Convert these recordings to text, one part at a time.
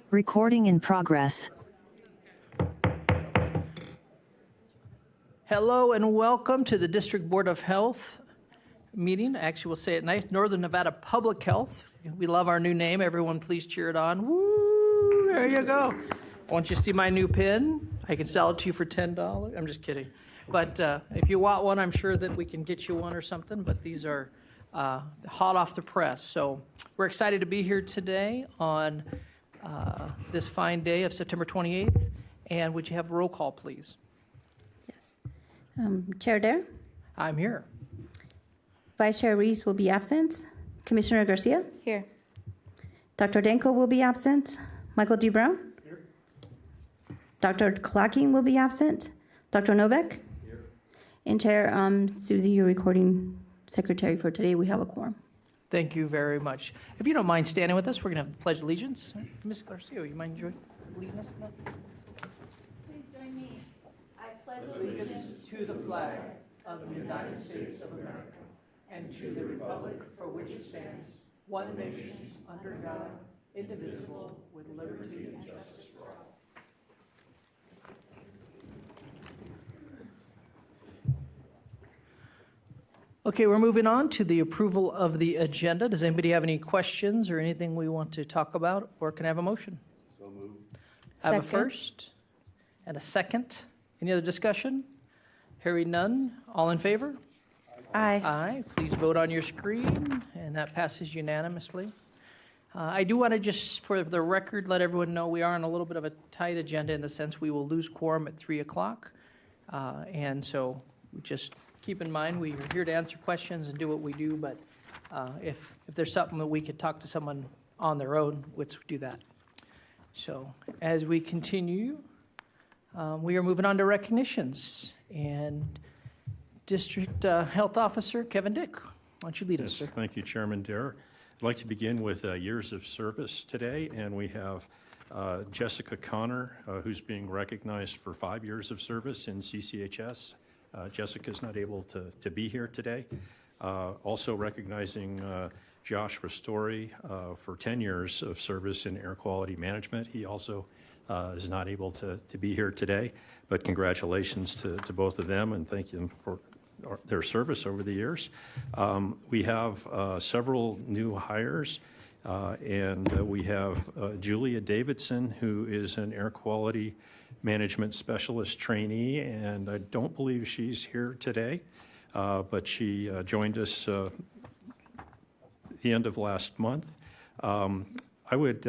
Recording in progress. Hello and welcome to the District Board of Health meeting. Actually, we'll say it nice, Northern Nevada Public Health. We love our new name. Everyone please cheer it on. Woo, there you go. Want you to see my new pin? I can sell it to you for $10. I'm just kidding. But if you want one, I'm sure that we can get you one or something. But these are hot off the press. So we're excited to be here today on this fine day of September 28th. And would you have a roll call, please? Yes. Chair Dare, I'm here. Vice Chair Reese will be absent. Commissioner Garcia? Here. Dr. Danko will be absent. Michael D. Brown? Here. Dr. Clacking will be absent. Dr. Novak? Here. And Chair Susie, your recording secretary for today, we have a quorum. Thank you very much. If you don't mind standing with us, we're going to have the Pledge of Allegiance. Ms. Garcia, you mind leading us in that? Please join me. I pledge Allegiance to the flag of the United States of America and to the republic for which it stands, one nation, under God, indivisible, with liberty and justice for all. Okay, we're moving on to the approval of the agenda. Does anybody have any questions or anything we want to talk about, or can I have a motion? So moved. I have a Second. first and a second. Any other discussion? Hearing none. All in favor? Aye. Aye. Please vote on your screen, and that passes unanimously. I do want to just, for the record, let everyone know we are on a little bit of a tight agenda in the sense we will lose quorum at 3 o'clock. And so just keep in mind, we are here to answer questions and do what we do, but if there's something that we could talk to someone on their own, let's do that. So as we continue, we are moving on to recognitions. And District Health Officer Kevin Dick, why don't you lead us, sir? Yes, thank you, Chairman Dare. I'd like to begin with years of service today, and we have Jessica Connor, who's being recognized for 5 years of service in CCHS. Jessica's not able to be here today. Also recognizing Josh Ristori for 10 years of service in air quality management. He also is not able to be here today, but congratulations to both of them, and thank them for their service over the years. We have several new hires, and we have Julia Davidson, who is an air quality management specialist trainee, and I don't believe she's here today, but she joined us the end of last month. I would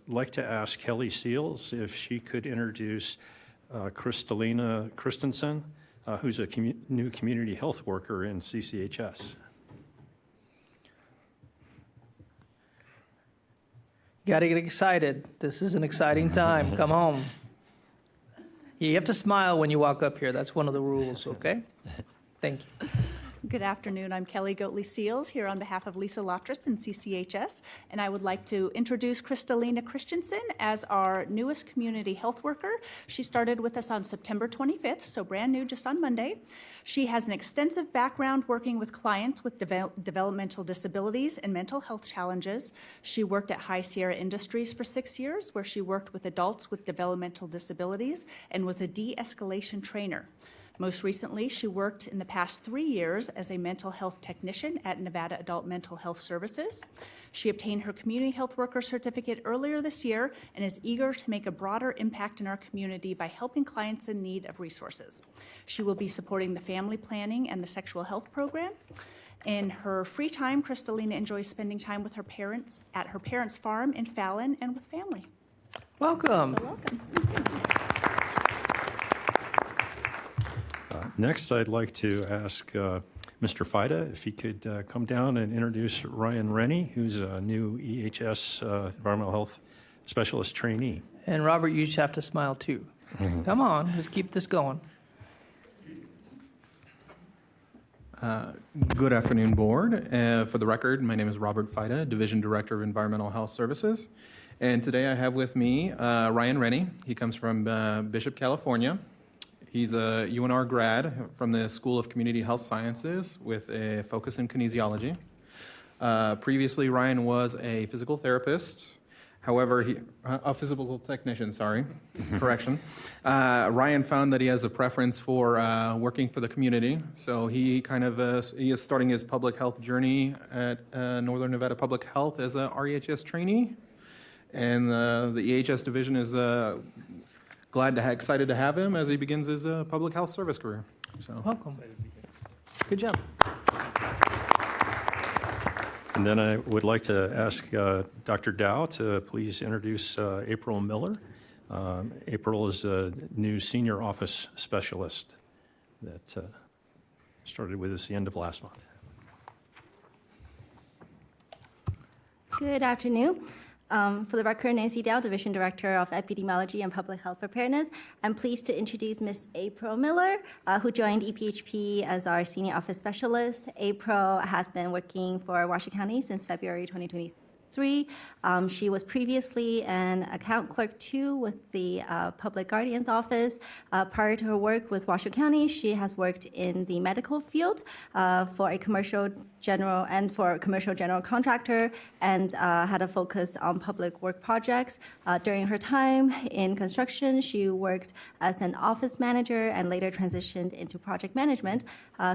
like to ask Kelly Seals if she could introduce Kristalina Christensen, who's a new community health worker in CCHS. You got to get excited. This is an exciting time. Come home. You have to smile when you walk up here. That's one of the rules, okay? Thank you. Good afternoon. I'm Kelly Goatley Seals here on behalf of Lisa Lotris and CCHS, and I would like to introduce Kristalina Christensen as our newest community health worker. She started with us on September 25th, so brand new, just on Monday. She has an extensive background working with clients with developmental disabilities and mental health challenges. She worked at High Sierra Industries for 6 years, where she worked with adults with developmental disabilities and was a de-escalation trainer. Most recently, she worked in the past 3 years as a mental health technician at Nevada Adult Mental Health Services. She obtained her community health worker certificate earlier this year and is eager to make a broader impact in our community by helping clients in need of resources. She will be supporting the family planning and the sexual health program. In her free time, Kristalina enjoys spending time with her parents at her parents' farm in Fallon and with family. Welcome. So welcome. Next, I'd like to ask Mr. Fida if he could come down and introduce Ryan Rennie, who's a new EHS environmental health specialist trainee. And Robert, you just have to smile too. Come on, let's keep this going. Good afternoon, Board. For the record, my name is Robert Fida, Division Director of Environmental Health Services. And today I have with me Ryan Rennie. He comes from Bishop, California. He's a UNR grad from the School of Community Health Sciences with a focus in kinesiology. Previously, Ryan was a physical therapist However, a physical technician, sorry, correction. Ryan found that he has a preference for working for the community, so he he is starting his public health journey at Northern Nevada Public Health as a REHS trainee, and the EHS division is excited to have him as he begins his public health service career. So. Welcome. Good job. And then I would like to ask Dr. Dow to please introduce April Miller. April is a new senior office specialist that started with us the end of last month. Good afternoon. For the record, Nancy Dow, Division Director of Epidemiology and Public Health Preparedness. I'm pleased to introduce Ms. April Miller, who joined EPHP as our Senior Office Specialist. April has been working for Washoe County since February 2023. She was previously an account clerk too with the Public Guardian's Office. Prior to her work with Washoe County, she has worked in the medical field for a commercial general contractor and had a focus on public work projects. During her time in construction, she worked as an office manager and later transitioned into project management.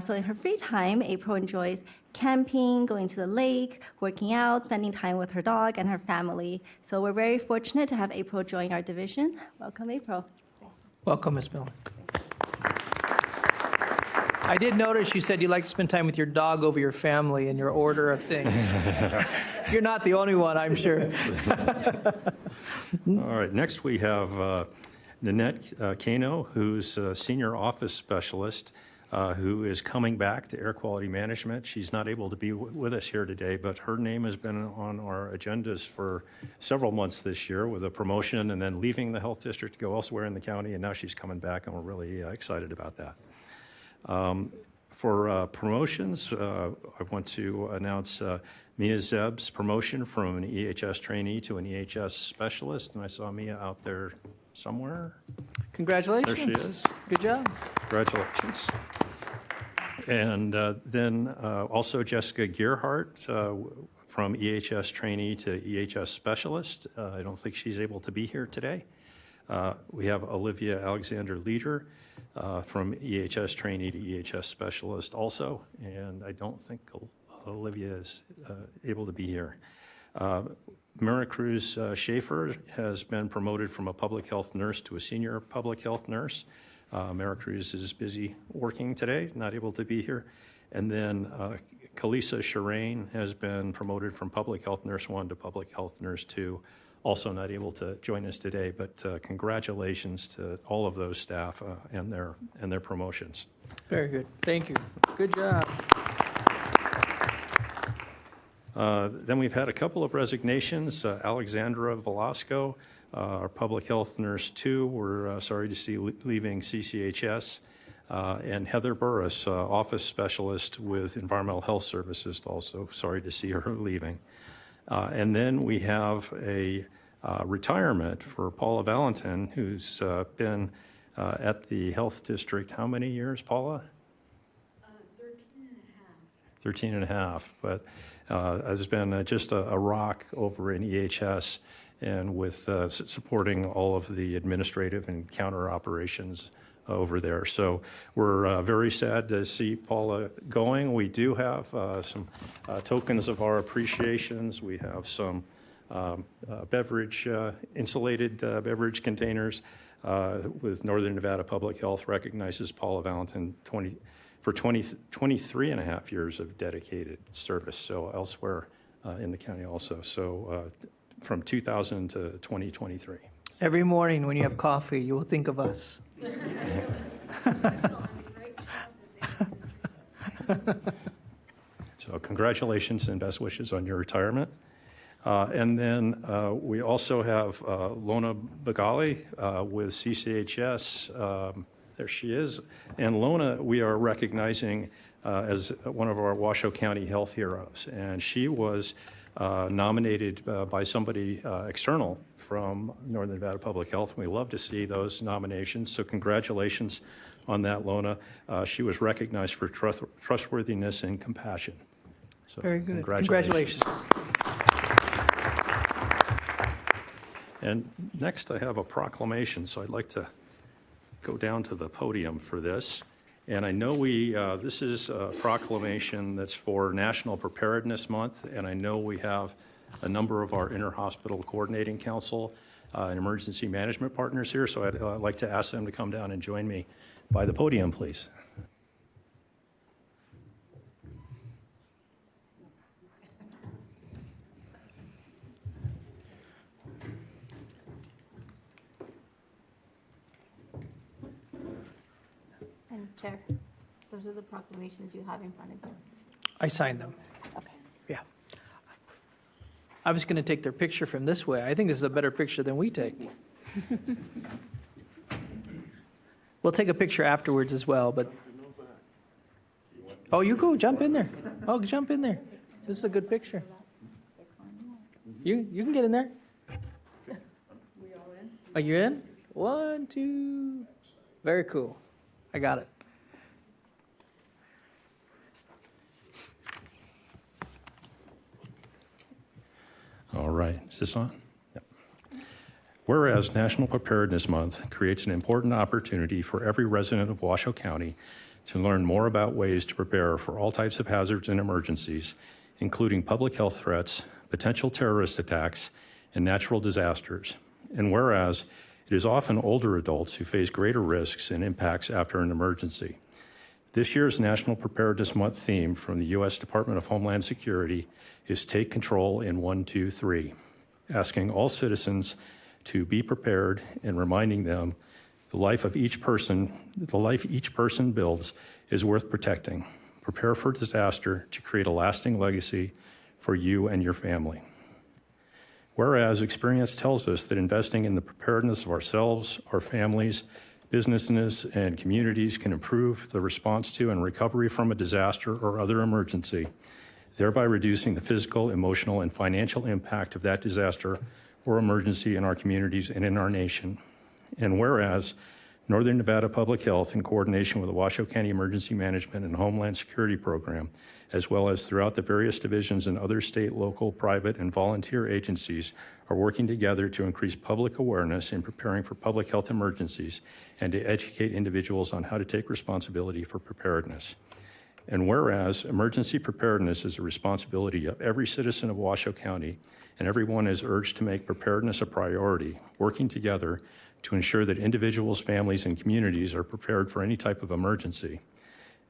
So in her free time, April enjoys camping, going to the lake, working out, spending time with her dog and her family. So we're very fortunate to have April join our division. Welcome, April. Welcome, Ms. Miller. I did notice you said you like to spend time with your dog over your family in your order of things. You're not the only one, I'm sure. All right, next we have Nanette Kano, who's a senior office specialist who is coming back to air quality management. She's not able to be with us here today, but her name has been on our agendas for several months this year with a promotion and then leaving the health district to go elsewhere in the county, and now she's coming back, and we're really excited about that. For promotions, I want to announce Mia Zeb's promotion from an EHS trainee to an EHS specialist, and I saw Mia out there somewhere. Congratulations. There she is. Good job. Congratulations. And then also Jessica Gearhart from EHS trainee to EHS specialist. I don't think she's able to be here today. We have Olivia Alexander Leader from EHS trainee to EHS specialist also, and I don't think Olivia is able to be here. Maricruz Schaefer has been promoted from a public health nurse to a senior public health nurse. Maricruz is busy working today, not able to be here. And then Kalisa Shireen has been promoted from public health nurse 1 to public health nurse 2, also not able to join us today, but congratulations to all of those staff and their promotions. Very good. Thank you. Good job. Then we've had a couple of resignations. Alexandra Velasco, our public health nurse 2, we're sorry to see leaving CCHS. And Heather Burris, office specialist with environmental health services, also sorry to see her leaving. And then we have a retirement for Paula Valentin, who's been at the health district how many years, Paula? 13 and a half, but has been just a rock over in EHS and with supporting all of the administrative and counter operations over there. So we're very sad to see Paula going. We do have some tokens of our appreciations. We have some insulated beverage containers with Northern Nevada Public Health recognizes Paula Valentin for 23 and a half years of dedicated service, so elsewhere in the county also. So from 2000 to 2023. Every morning when you have coffee, you will think of us. So congratulations and best wishes on your retirement. And then we also have Lona Bagali with CCHS. There she is. And Lona, we are recognizing as one of our Washoe County Health Heroes. And she was nominated by somebody external from Northern Nevada Public Health. We love to see those nominations, so congratulations on that, Lona. She was recognized for trustworthiness and compassion. So Very good. Congratulations. And next, I have a proclamation, so I'd like to go down to the podium for this. And I know this is a proclamation that's for National Preparedness Month, and I know we have a number of our Inter-Hospital Coordinating Council and emergency management partners here, so I'd like to ask them to come down and join me by the podium, please. And Chair, those are the proclamations you have in front of you. I signed them. Okay. Yeah. I was going to take their picture from this way. I think this is a better picture than we take. We'll take a picture afterwards as well, but. Oh, you go, jump in there. Oh, jump in there. This is a good picture. You can get in there. Are you in? 1, 2. Very cool. I got it. All right, is this on? Yep. Whereas National Preparedness Month creates an important opportunity for every resident of Washoe County to learn more about ways to prepare for all types of hazards and emergencies, including public health threats, potential terrorist attacks, and natural disasters. And whereas it is often older adults who face greater risks and impacts after an emergency. This year's National Preparedness Month theme from the U.S. Department of Homeland Security is Take Control in 1, 2, 3, asking all citizens to be prepared and reminding them the life each person builds is worth protecting. Prepare for disaster to create a lasting legacy for you and your family. Whereas experience tells us that investing in the preparedness of ourselves, our families, businesses, and communities can improve the response to and recovery from a disaster or other emergency, thereby reducing the physical, emotional, and financial impact of that disaster or emergency in our communities and in our nation. And whereas Northern Nevada Public Health, in coordination with the Washoe County Emergency Management and Homeland Security Program, as well as throughout the various divisions and other state, local, private, and volunteer agencies, are working together to increase public awareness in preparing for public health emergencies and to educate individuals on how to take responsibility for preparedness. And whereas emergency preparedness is a responsibility of every citizen of Washoe County, and everyone is urged to make preparedness a priority, working together to ensure that individuals, families, and communities are prepared for any type of emergency.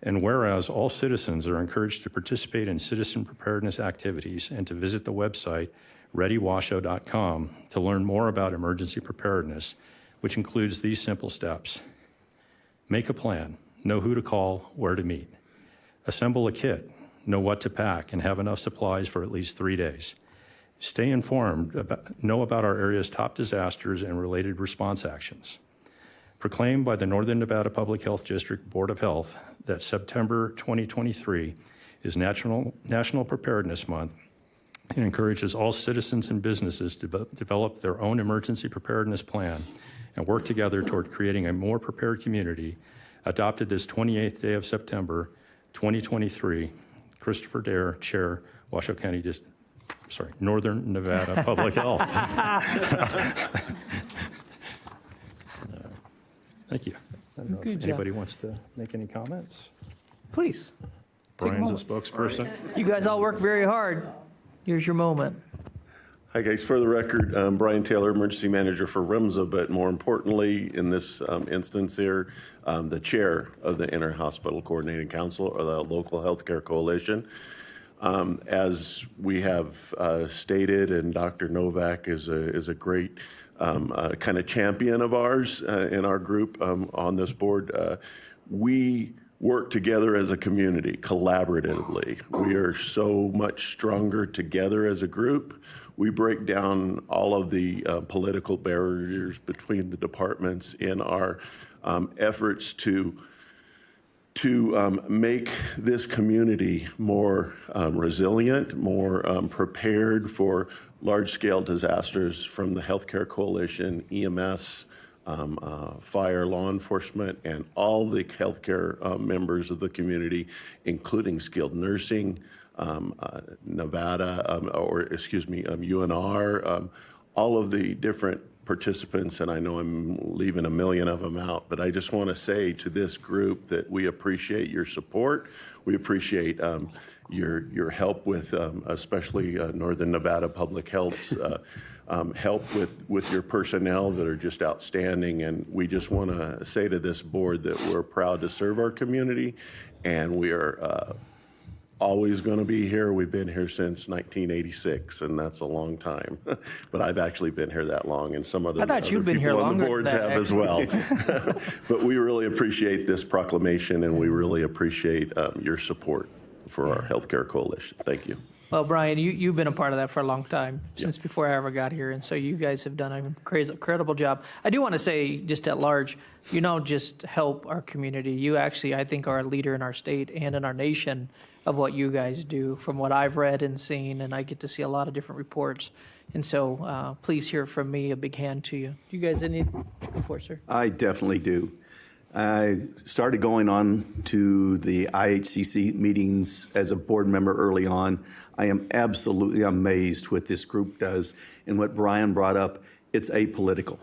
And whereas all citizens are encouraged to participate in citizen preparedness activities and to visit the website readywashoe.com to learn more about emergency preparedness, which includes these simple steps. Make a plan, know who to call, where to meet. Assemble a kit, know what to pack, and have enough supplies for at least 3 days. Stay informed, know about our area's top disasters and related response actions. Proclaimed by the Northern Nevada Public Health District Board of Health that September 2023 is National Preparedness Month and encourages all citizens and businesses to develop their own emergency preparedness plan and work together toward creating a more prepared community, adopted this 28th day of September 2023. Christopher Dare, Chair, Washoe County Northern Nevada Public Health. Thank you. I don't know Good if job. anybody wants to make any comments. Please. Take a Brian's a moment. spokesperson. You guys all work very hard. Here's your moment. Hi, guys. For the record, Brian Taylor, Emergency Manager for RIMSA, but more importantly, in this instance here, the Chair of the Inter-Hospital Coordinating Council, or the Local Healthcare Coalition. As we have stated, and Dr. Novak is a great kind of champion of ours in our group on this board, we work together as a community, collaboratively. We are so much stronger together as a group. We break down all of the political barriers between the departments in our efforts to make this community more resilient, more prepared for large-scale disasters from the Healthcare Coalition, EMS, fire, law enforcement, and all the healthcare members of the community, including skilled nursing, Nevada, UNR, all of the different participants, and I know I'm leaving a million of them out, but I just want to say to this group that we appreciate your support. We appreciate your help with, especially Northern Nevada Public Health's help with your personnel that are just outstanding. And we just want to say to this board that we're proud to serve our community, and we are always going to be here. We've been here since 1986, and that's a long time. But I've actually been here that long, and some other, I thought you'd been here people on the longer boards than that, have as well. But we really appreciate this proclamation, and we really appreciate your support for our healthcare coalition. Thank you. Well, Brian, you've been a part of that for a long time, since before I ever got here, and so you guys have done an incredible job. I do want to say, just at large, you don't just help our community. You actually, I think, are a leader in our state and in our nation of what you guys do, from what I've read and seen, and I get to see a lot of different reports. And so please hear from me a big hand to you. You guys any before, sir? I definitely do. I started going on to the IHCC meetings as a board member early on. I am absolutely amazed what this group does. And what Brian brought up, it's apolitical.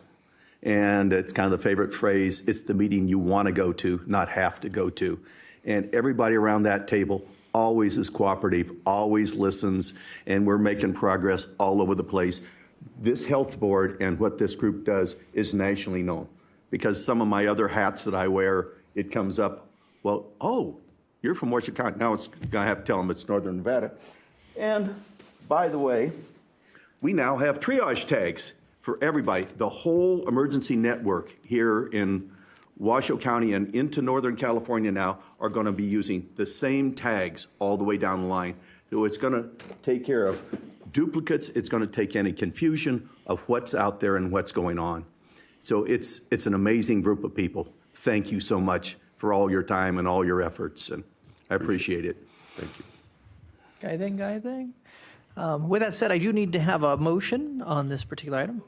And it's kind of the favorite phrase, it's the meeting you want to go to, not have to go to. And everybody around that table always is cooperative, always listens, and we're making progress all over the place. This health board and what this group does is nationally known, because some of my other hats that I wear, it comes up, well, oh, you're from Washoe County. Now it's gonna have to tell them it's Northern Nevada. And by the way, we now have triage tags for everybody. The whole emergency network here in Washoe County and into Northern California now are going to be using the same tags all the way down the line. So it's going to take care of duplicates. It's going to take any confusion of what's out there and what's going on. So it's an amazing group of people. Thank you so much for all your time and all your efforts, and I appreciate it. Thank you. Anything? With that said, I do need to have a motion on this particular item.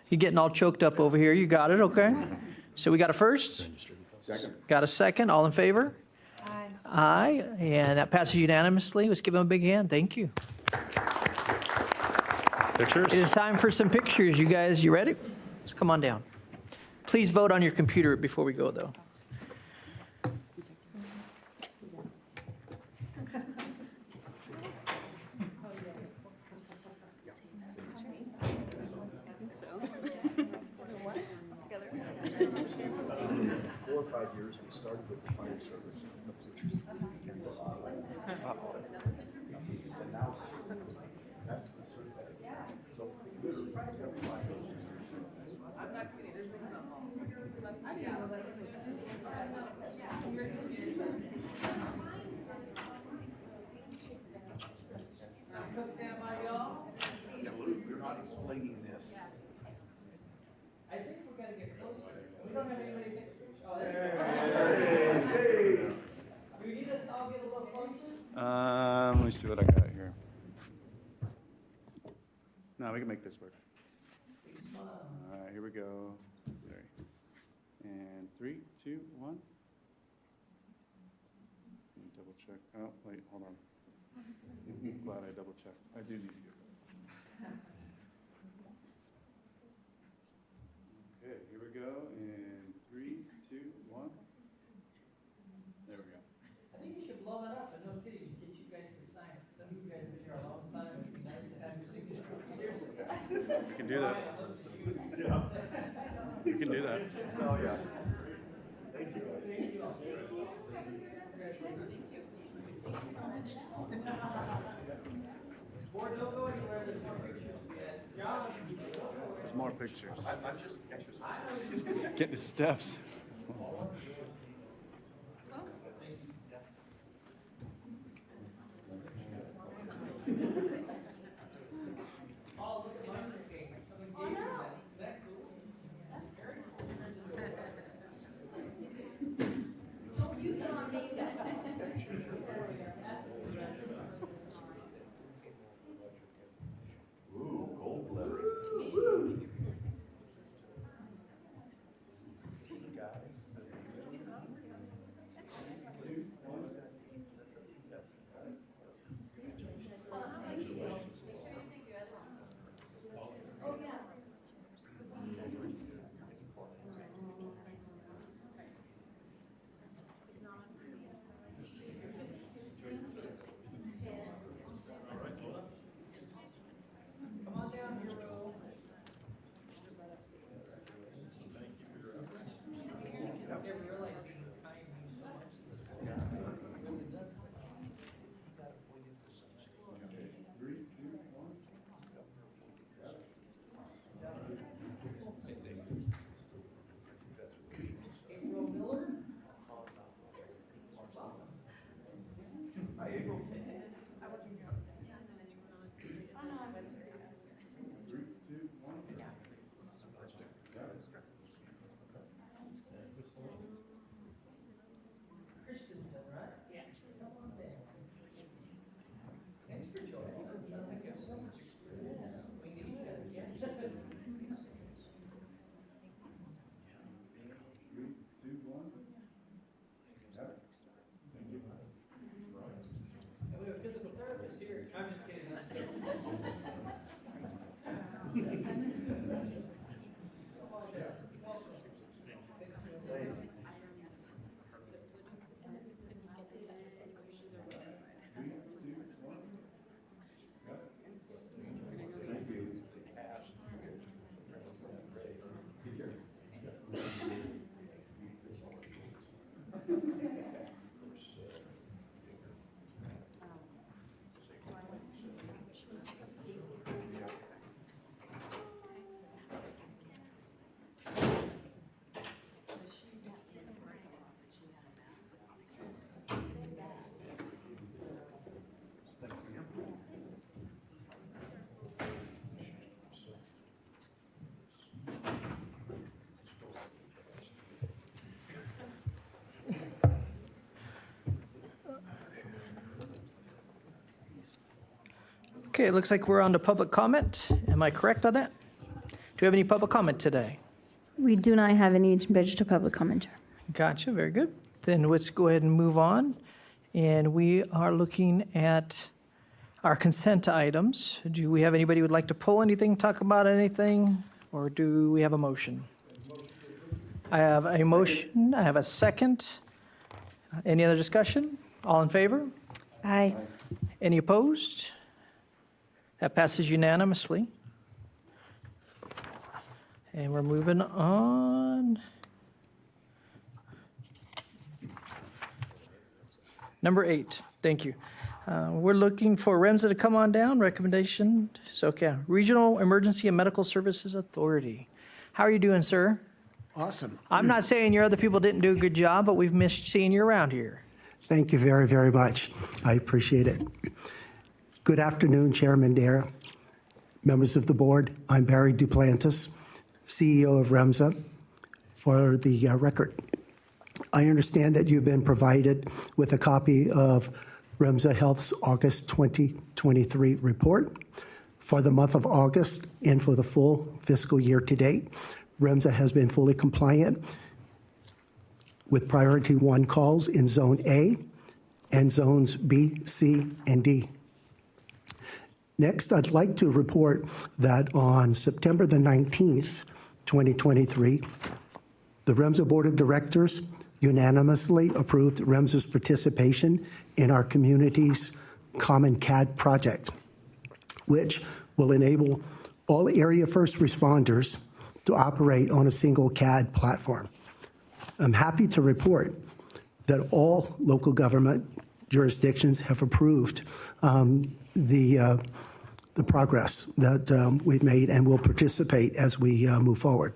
You're getting all choked up over here. You got it, okay? So we got a first? Second. Got a second. All in favor? Aye. Aye, and that passes unanimously. Let's give them a big hand. Thank you. Pictures? It is time for some pictures. You guys, you ready? Let's come on down. Please vote on your computer before we go, though. Let me see what I got here. No, we can make this work. All right, here we go. Sorry. And 3, 2, 1. Let me double check. Oh, wait, hold on. I'm glad I double checked. I do need to do that. Okay, here we go. And 3, 2, 1. There we go. I think you should blow that up, and no kidding, get you guys to sign it. Some of you guys have been here a long time, it'd be nice to have your signature. You can do that. You can do that. Oh, yeah. There's more pictures. I'm just exercising. He's getting his steps. Okay, it looks like we're on to public comment. Am I correct on that? Do we have any public comment today? We do not have any registered public comment, Chair. Gotcha, very good. Then let's go ahead and move on. And we are looking at our consent items. Do we have anybody who would like to pull anything, talk about anything, or do we have a motion? I have a motion, I have a second. Any other discussion? All in favor? Aye. Any opposed? That passes unanimously. And we're moving on. Number 8, thank you. We're looking for REMSA to come on down. Recommendation, so okay. Regional Emergency and Medical Services Authority. How are you doing, sir? Awesome. I'm not saying your other people didn't do a good job, but we've missed seeing you around here. Thank you very, very much. I appreciate it. Good afternoon, Chairman Dare, members of the board. I'm Barry Duplantis, CEO of REMSA. For the record, I understand that you've been provided with a copy of REMSA Health's August 2023 report. For the month of August and for the full fiscal year to date, REMSA has been fully compliant with priority 1 calls in Zone A and Zones B, C, and D. Next, I'd like to report that on September the 19th, 2023, the REMSA Board of Directors unanimously approved REMSA's participation in our community's Common CAD project, which will enable all area first responders to operate on a single CAD platform. I'm happy to report that all local government jurisdictions have approved the progress that we've made and will participate as we move forward.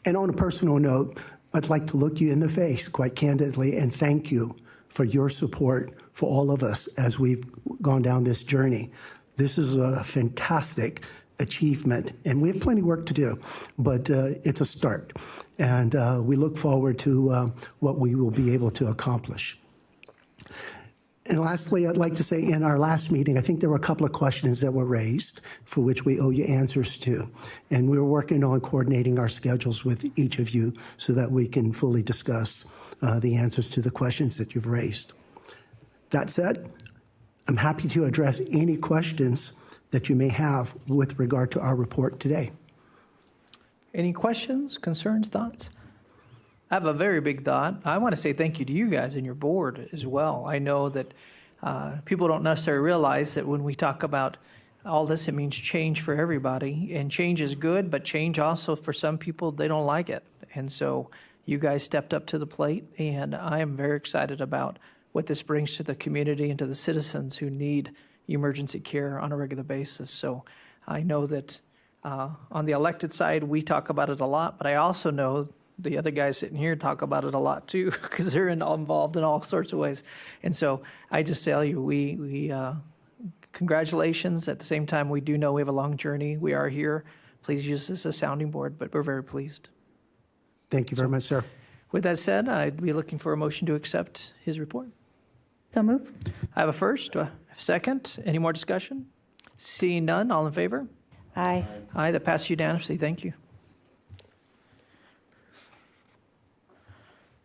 And on a personal note, I'd like to look you in the face quite candidly and thank you for your support for all of us as we've gone down this journey. This is a fantastic achievement, and we have plenty of work to do, but it's a start. And we look forward to what we will be able to accomplish. And lastly, I'd like to say in our last meeting, I think there were a couple of questions that were raised for which we owe you answers to. And we're working on coordinating our schedules with each of you so that we can fully discuss the answers to the questions that you've raised. That said, I'm happy to address any questions that you may have with regard to our report today. Any questions, concerns, thoughts? I have a very big thought. I want to say thank you to you guys and your board as well. I know that people don't necessarily realize that when we talk about all this, it means change for everybody. And change is good, but change also for some people, they don't like it. And so you guys stepped up to the plate, and I am very excited about what this brings to the community and to the citizens who need emergency care on a regular basis. So I know that on the elected side, we talk about it a lot, but I also know the other guys sitting here talk about it a lot too, because they're involved in all sorts of ways. And so I just tell you, we congratulations. At the same time, we do know we have a long journey. We are here. Please use this as a sounding board, but we're very pleased. Thank you very much, sir. With that said, I'd be looking for a motion to accept his report. So move. I have a first, do I have a second? Any more discussion? Seeing none, all in favor? Aye. Aye, that passes unanimously. Thank you.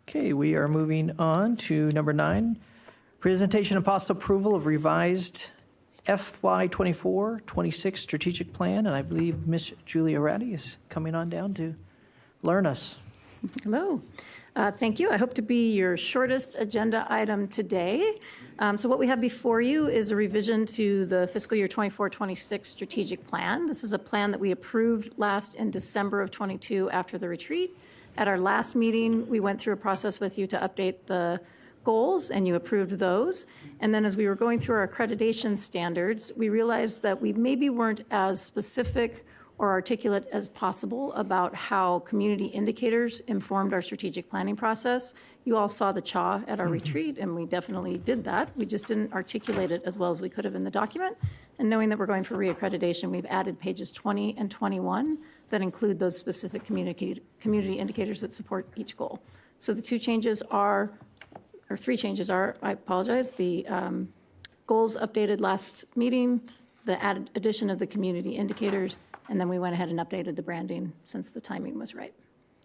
Okay, we are moving on to number 9, presentation and possible approval of revised FY 24-26 strategic plan, and I believe Ms. Julia Ratty is coming on down to learn us. Hello. Thank you. I hope to be your shortest agenda item today. So what we have before you is a revision to the fiscal year 24-26 strategic plan. This is a plan that we approved last in December of 22 after the retreat. At our last meeting, we went through a process with you to update the goals, and you approved those. And then as we were going through our accreditation standards, we realized that we maybe weren't as specific or articulate as possible about how community indicators informed our strategic planning process. You all saw the CHA at our retreat, and we definitely did that. We just didn't articulate it as well as we could have in the document. And knowing that we're going for reaccreditation, we've added pages 20 and 21 that include those specific community indicators that support each goal. So the three changes are, I apologize, the goals updated last meeting, the added addition of the community indicators, and then we went ahead and updated the branding since the timing was right.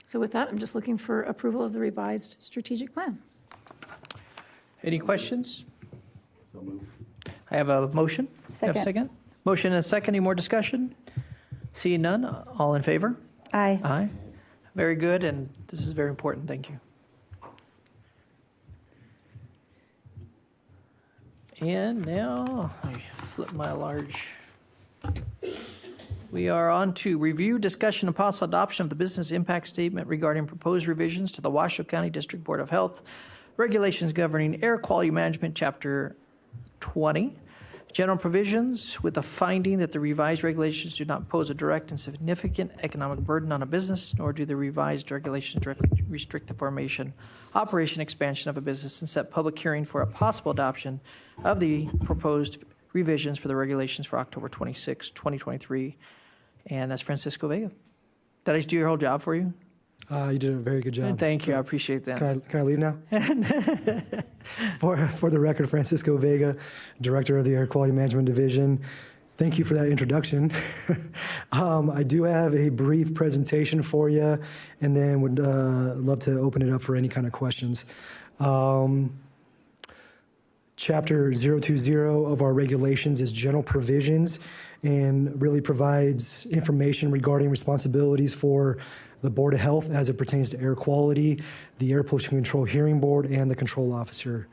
So with that, I'm just looking for approval of the revised strategic plan. Any questions? I have a motion. Have a second? Motion and a second. Any more discussion? Seeing none, all in favor? Aye. Aye. Very good, and this is very important. Thank you. And now, I flip my large. We are on to review, discussion, and possible adoption of the business impact statement regarding proposed revisions to the Washoe County District Board of Health regulations governing air quality management, Chapter 20. General provisions with the finding that the revised regulations do not pose a direct and significant economic burden on a business, nor do the revised regulations directly restrict the formation, operation, expansion of a business, and set public hearing for a possible adoption of the proposed revisions for the regulations for October 26, 2023. And that's Francisco Vega. Did I do your whole job for you? You did a very good job. And thank you. I appreciate that. Can I leave now? For the record, Francisco Vega, Director of the Air Quality Management Division. Thank you for that introduction. I do have a brief presentation for you, and then would love to open it up for any kind of questions. Chapter 020 of our regulations is general provisions and really provides information regarding responsibilities for the Board of Health as it pertains to air quality, the Air Pollution Control Hearing Board, and the control officer.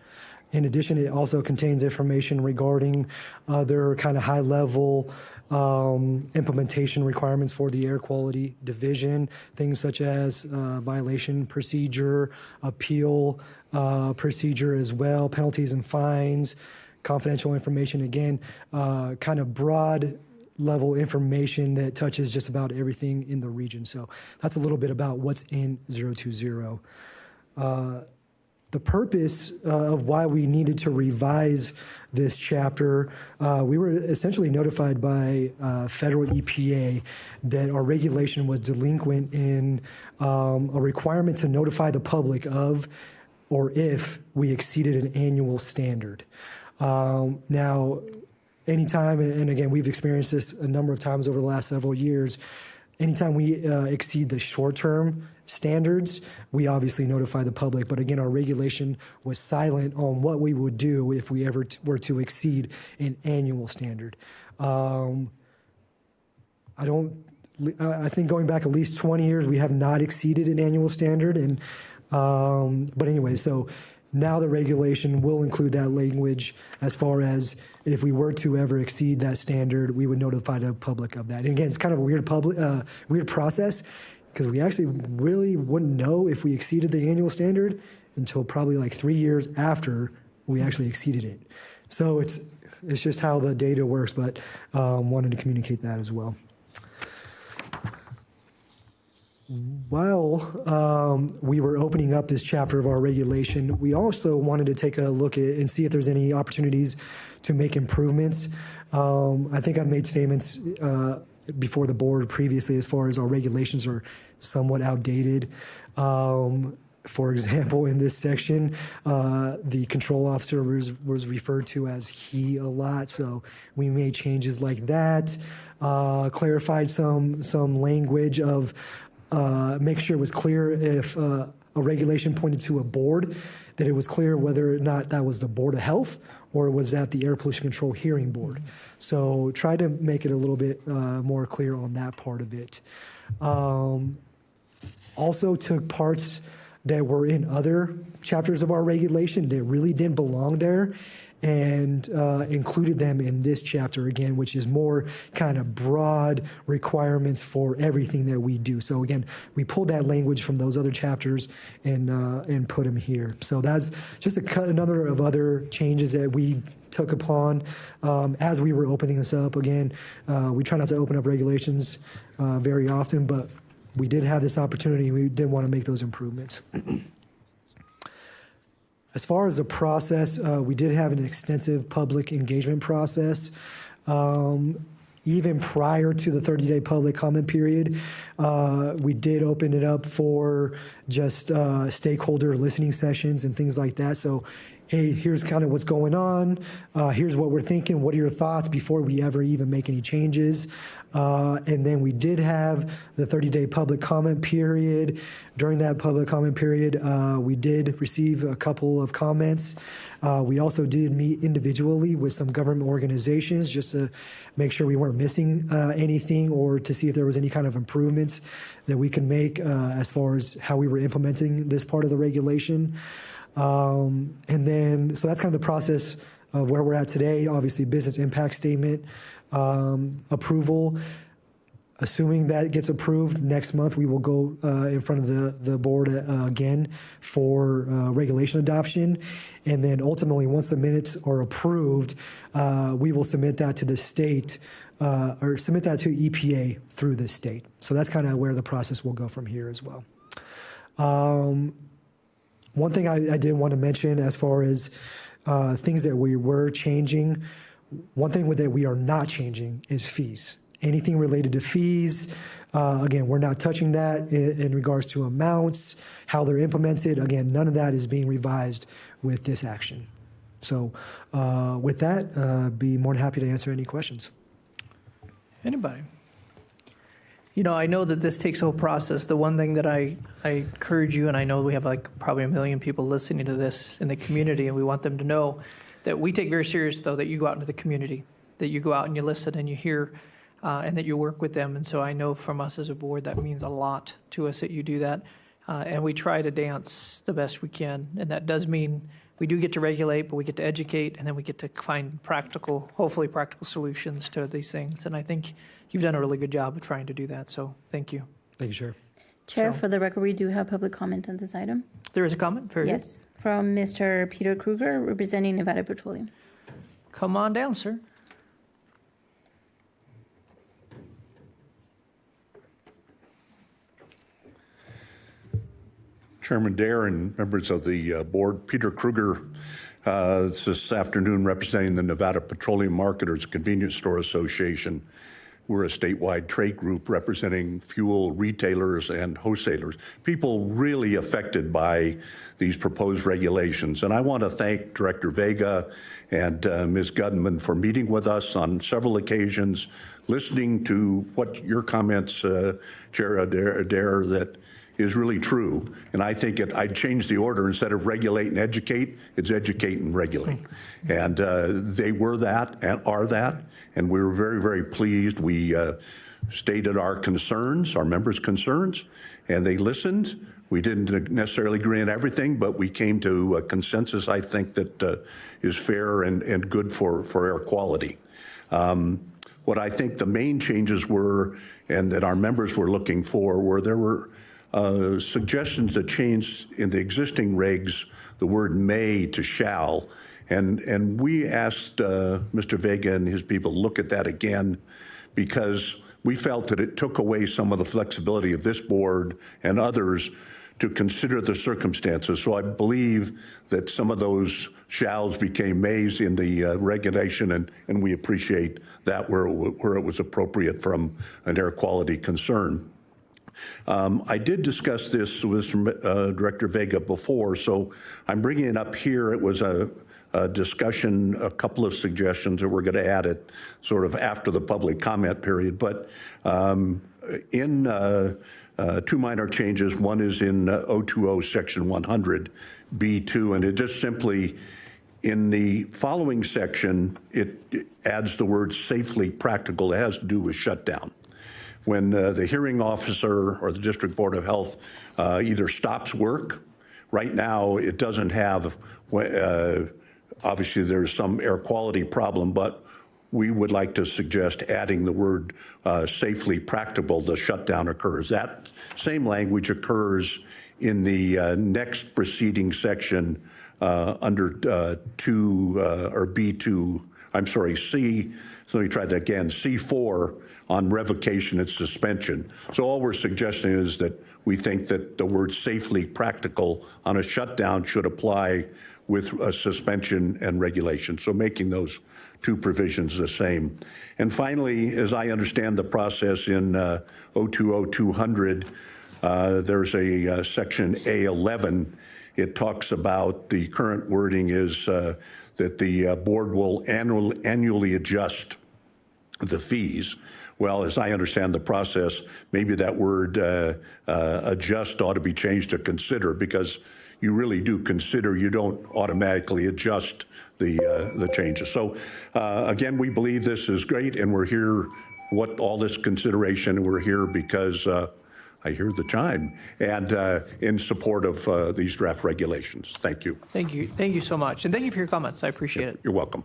In addition, it also contains information regarding other kind of high-level implementation requirements for the Air Quality Division, things such as violation procedure, appeal procedure as well, penalties and fines, confidential information, again, kind of broad level information that touches just about everything in the region. So that's a little bit about what's in 020. The purpose of why we needed to revise this chapter, we were essentially notified by federal EPA that our regulation was delinquent in a requirement to notify the public of or if we exceeded an annual standard. Now, anytime, and again, we've experienced this a number of times over the last several years, anytime we exceed the short-term standards, we obviously notify the public. But again, our regulation was silent on what we would do if we ever were to exceed an annual standard. I think going back at least 20 years, we have not exceeded an annual standard. And but anyway, so now the regulation will include that language as far as if we were to ever exceed that standard, we would notify the public of that. And again, it's kind of a weird process because we actually really wouldn't know if we exceeded the annual standard until probably like 3 years after we actually exceeded it. So it's just how the data works, but wanted to communicate that as well. While we were opening up this chapter of our regulation, we also wanted to take a look at and see if there's any opportunities to make improvements. I think I've made statements before the board previously as far as our regulations are somewhat outdated. For example, in this section, the control officer was referred to as he a lot, so we made changes like that, clarified some language of make sure it was clear if a regulation pointed to a board, that it was clear whether or not that was the Board of Health or was that the Air Pollution Control Hearing Board? So try to make it a little bit more clear on that part of it. Also took parts that were in other chapters of our regulation that really didn't belong there and included them in this chapter again, which is more kind of broad requirements for everything that we do. So again, we pulled that language from those other chapters and put them here. So that's just another of other changes that we took upon as we were opening this up. Again, we try not to open up regulations very often, but we did have this opportunity. We did want to make those improvements. As far as the process, we did have an extensive public engagement process. Even prior to the 30-day public comment period, we did open it up for just stakeholder listening sessions and things like that. So, hey, here's kind of what's going on. Here's what we're thinking. What are your thoughts before we ever even make any changes? And then we did have the 30-day public comment period. During that public comment period, we did receive a couple of comments. We also did meet individually with some government organizations just to make sure we weren't missing anything or to see if there was any kind of improvements that we can make as far as how we were implementing this part of the regulation. And then, so that's kind of the process of where we're at today. Obviously, business impact statement approval. Assuming that gets approved next month, we will go in front of the board again for regulation adoption. And then ultimately, once the minutes are approved, we will submit that to the state or submit that to EPA through the state. So that's kind of where the process will go from here as well. One thing I did want to mention as far as things that we were changing, one thing that we are not changing is fees. Anything related to fees, again, we're not touching that in regards to amounts, how they're implemented. Again, none of that is being revised with this action. So with that, be more than happy to answer any questions. Anybody? You know, I know that this takes a whole process. The one thing that I encourage you, and I know we have like probably 1 million people listening to this in the community, and we want them to know that we take very serious, though, that you go out into the community, that you go out and you listen and you hear, and that you work with them. And so I know from us as a board, that means a lot to us that you do that. And we try to dance the best we can. And that does mean we do get to regulate, but we get to educate, and then we get to find practical, hopefully practical solutions to these things. And I think you've done a really good job of trying to do that. So thank you. Thank you, Chair. Chair, for the record, we do have public comment on this item. There is a comment? Very Yes, from Mr. Peter Kruger, representing Nevada Petroleum. good. Come on down, sir. Chairman Dare and members of the board, Peter Kruger, this afternoon representing the Nevada Petroleum Marketers Convenience Store Association. We're a statewide trade group representing fuel retailers and wholesalers, people really affected by these proposed regulations. And I want to thank Director Vega and Ms. Gutman for meeting with us on several occasions, listening to what your comments, Chair Adair, that is really true. And I think I'd change the order. Instead of regulate and educate, it's educate and regulate. And they were that and are that. And we were very, very pleased. We stated our concerns, our members' concerns, and they listened. We didn't necessarily agree on everything, but we came to a consensus, I think, that is fair and good for air quality. What I think the main changes were, and that our members were looking for, were there were suggestions that changed in the existing regs the word may to shall. And we asked Mr. Vega and his people to look at that again because we felt that it took away some of the flexibility of this board and others to consider the circumstances. So I believe that some of those shalls became mays in the regulation, and we appreciate that where it was appropriate from an air quality concern. I did discuss this with Director Vega before, so I'm bringing it up here. It was a discussion, a couple of suggestions that we're going to add it sort of after the public comment period. But in two minor changes, one is in 020 section 100 B2, and it just simply In the following section, it adds the word safely practical. It has to do with shutdown. When the hearing officer or the District Board of Health either stops work, right now it doesn't have, obviously there's some air quality problem, but we would like to suggest adding the word safely practicable, the shutdown occurs. That same language occurs in the next preceding section under C, so let me try that again, C4 on revocation and suspension. So all we're suggesting is that we think that the word safely practical on a shutdown should apply with a suspension and regulation. So making those two provisions the same. And finally, as I understand the process in 020200, there's a section A11. It talks about the current wording is that the board will annually adjust the fees. Well, as I understand the process, maybe that word adjust ought to be changed to consider, because you really do consider, you don't automatically adjust the changes. So again, we believe this is great, and we're here, all this consideration, we're here because I hear the chime, and in support of these draft regulations. Thank you. Thank you. Thank you so much. And thank you for your comments. I appreciate it. You're welcome.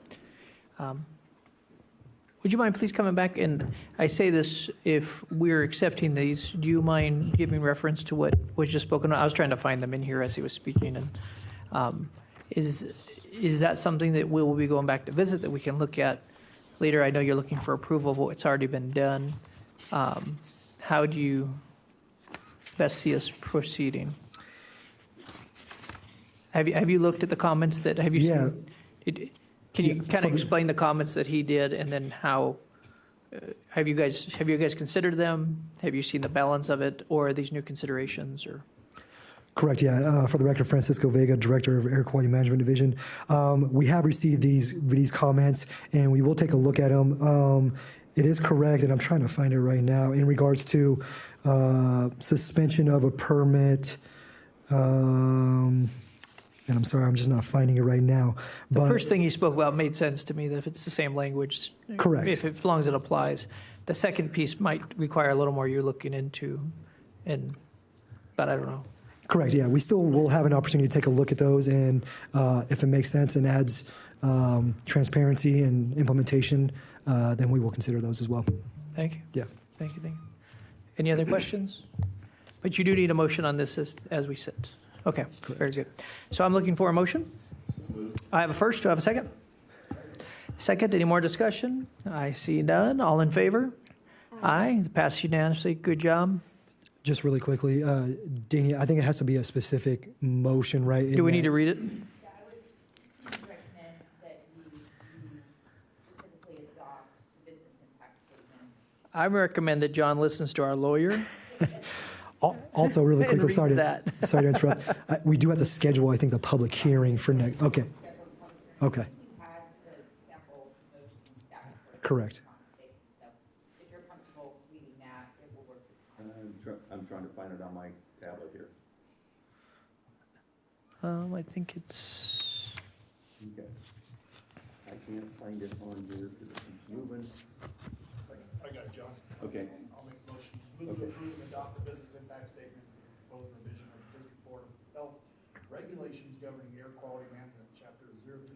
Would you mind please coming back? And I say this, if we're accepting these, do you mind giving reference to what was just spoken? I was trying to find them in here as he was speaking. And is that something that we will be going back to visit that we can look at later? I know you're looking for approval of what's already been done. How do you best see us proceeding? Have you looked at the comments that, have you seen? Can you kind of explain the comments that he did, and then how, have you guys considered them? Have you seen the balance of it, or are these new considerations, or? Correct, yeah. For the record, Francisco Vega, Director of Air Quality Management Division. We have received these comments, and we will take a look at them. It is correct, and I'm trying to find it right now, in regards to suspension of a permit. And I'm sorry, I'm just not finding it right now. The first thing he spoke about made sense to me, that if it's the same language. Correct. As long as it applies. The second piece might require a little more you're looking into, but I don't know. Correct, yeah. We still will have an opportunity to take a look at those, and if it makes sense and adds transparency and implementation, then we will consider those as well. Thank you. Yeah. Thank you. Any other questions? But you do need a motion on this as we sit. Okay, very good. So I'm looking for a motion. I have a first. Do I have a second? Second. Any more discussion? I see none. All in favor? Aye. Passed unanimously. Good job. Just really quickly, Dania, I think it has to be a specific motion, right? Do we need to read it? I recommend that John listens to our lawyer. Also, really quickly, sorry that. to interrupt. We do have to schedule, I think, the public hearing for next. Okay. Okay. Correct. I'm trying to find it on my tablet here. I think it's. Okay. I can't find it on here because it keeps moving. I got it, John. Okay. I'll make a motion. Move to approve and adopt the business impact statement for the proposed revision of the District Board of Health regulations governing air quality management, Chapter 020,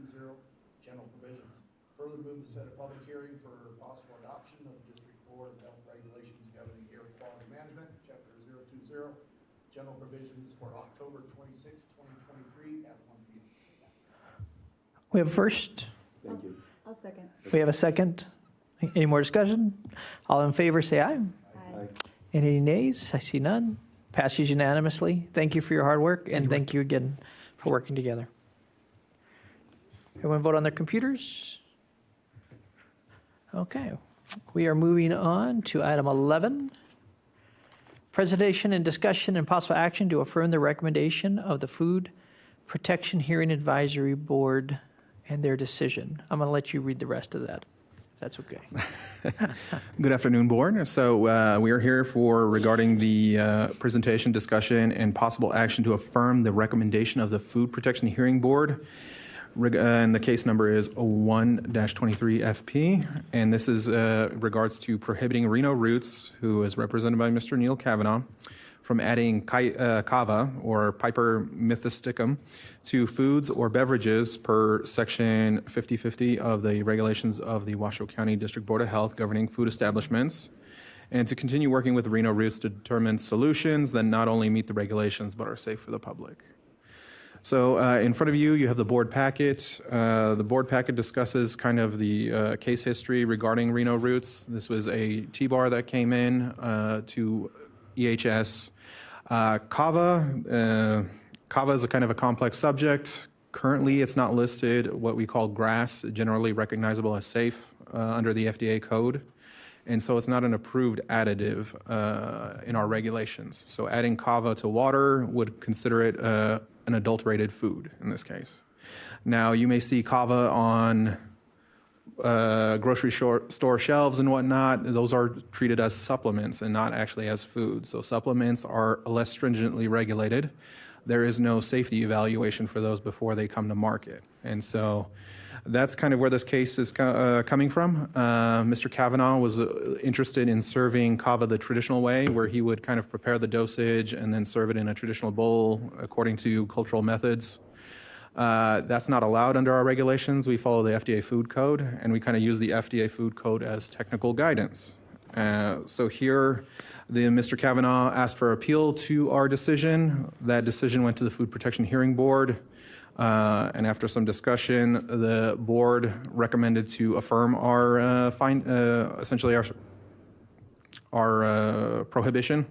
general provisions. Further move to set a public hearing for possible adoption of the District Board of Health regulations governing air quality management, Chapter 020, general provisions for October 26, 2023 at 1 p.m. We have a first. Thank you. I'll second. We have a second. Any more discussion? All in favor, say aye. Aye. Any nays? I see none. Passes unanimously. Thank you for your hard work, and thank you again for working together. Everyone vote on their computers? Okay. We are moving on to item 11. Presentation and discussion and possible action to affirm the recommendation of the Food Protection Hearing Advisory Board and their decision. I'm going to let you read the rest of that. That's okay. Good afternoon, Board. So we are here regarding the presentation, discussion, and possible action to affirm the recommendation of the Food Protection Hearing Board. And the case number is 01-23FP, and this is regards to prohibiting Reno Roots, who is represented by Mr. Neil Kavanaugh, from adding kava, or Piper methysticum, to foods or beverages per Section 5050 of the regulations of the Washoe County District Board of Health governing food establishments, and to continue working with Reno Roots to determine solutions that not only meet the regulations but are safe for the public. So in front of you, you have the board packet. The board packet discusses kind of the case history regarding Reno Roots. This was a T-bar that came in to EHS. Kava is a kind of a complex subject. Currently, it's not listed what we call GRAS, generally recognizable as safe under the FDA code. And so it's not an approved additive in our regulations. So adding kava to water would consider it an adulterated food in this case. Now, you may see kava on grocery store shelves and whatnot. Those are treated as supplements and not actually as food. So supplements are less stringently regulated. There is no safety evaluation for those before they come to market. And so that's kind of where this case is coming from. Mr. Kavanaugh was interested in serving kava the traditional way, where he would kind of prepare the dosage and then serve it in a traditional bowl according to cultural methods. That's not allowed under our regulations. We follow the FDA food code, and we kind of use the FDA food code as technical guidance. So here, Mr. Kavanaugh asked for appeal to our decision. That decision went to the Food Protection Hearing Board. And after some discussion, the board recommended to affirm our essentially our prohibition.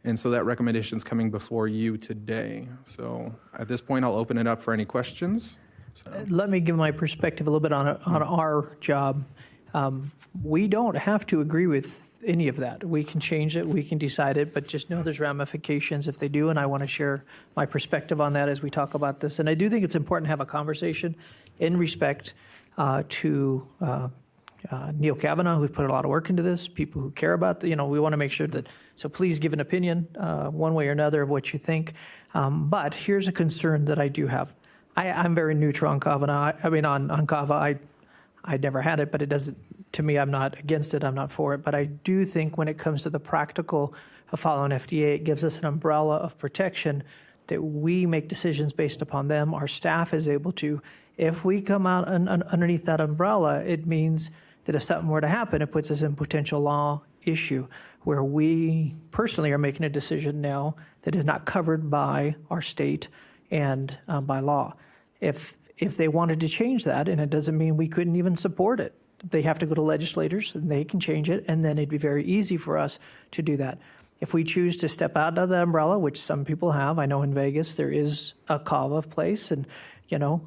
And so that recommendation is coming before you today. So at this point, I'll open it up for any questions. Let me give my perspective a little bit on our job. We don't have to agree with any of that. We can change it, we can decide it, but just know there's ramifications if they do, and I want to share my perspective on that as we talk about this. And I do think it's important to have a conversation in respect to Neil Kavanaugh, who's put a lot of work into this, people who care about, we want to make sure that, so please give an opinion one way or another of what you think. But here's a concern that I do have. I'm very neutral on Kavanaugh. On kava, I'd never had it, but it doesn't, to me, I'm not against it, I'm not for it. But I do think when it comes to the practical of following FDA, it gives us an umbrella of protection that we make decisions based upon them. Our staff is able to. If we come out underneath that umbrella, it means that if something were to happen, it puts us in potential law issue where we personally are making a decision now that is not covered by our state and by law. If they wanted to change that, and it doesn't mean we couldn't even support it, they have to go to legislators and they can change it, and then it'd be very easy for us to do that. If we choose to step out of the umbrella, which some people have, I know in Vegas there is a kava place, and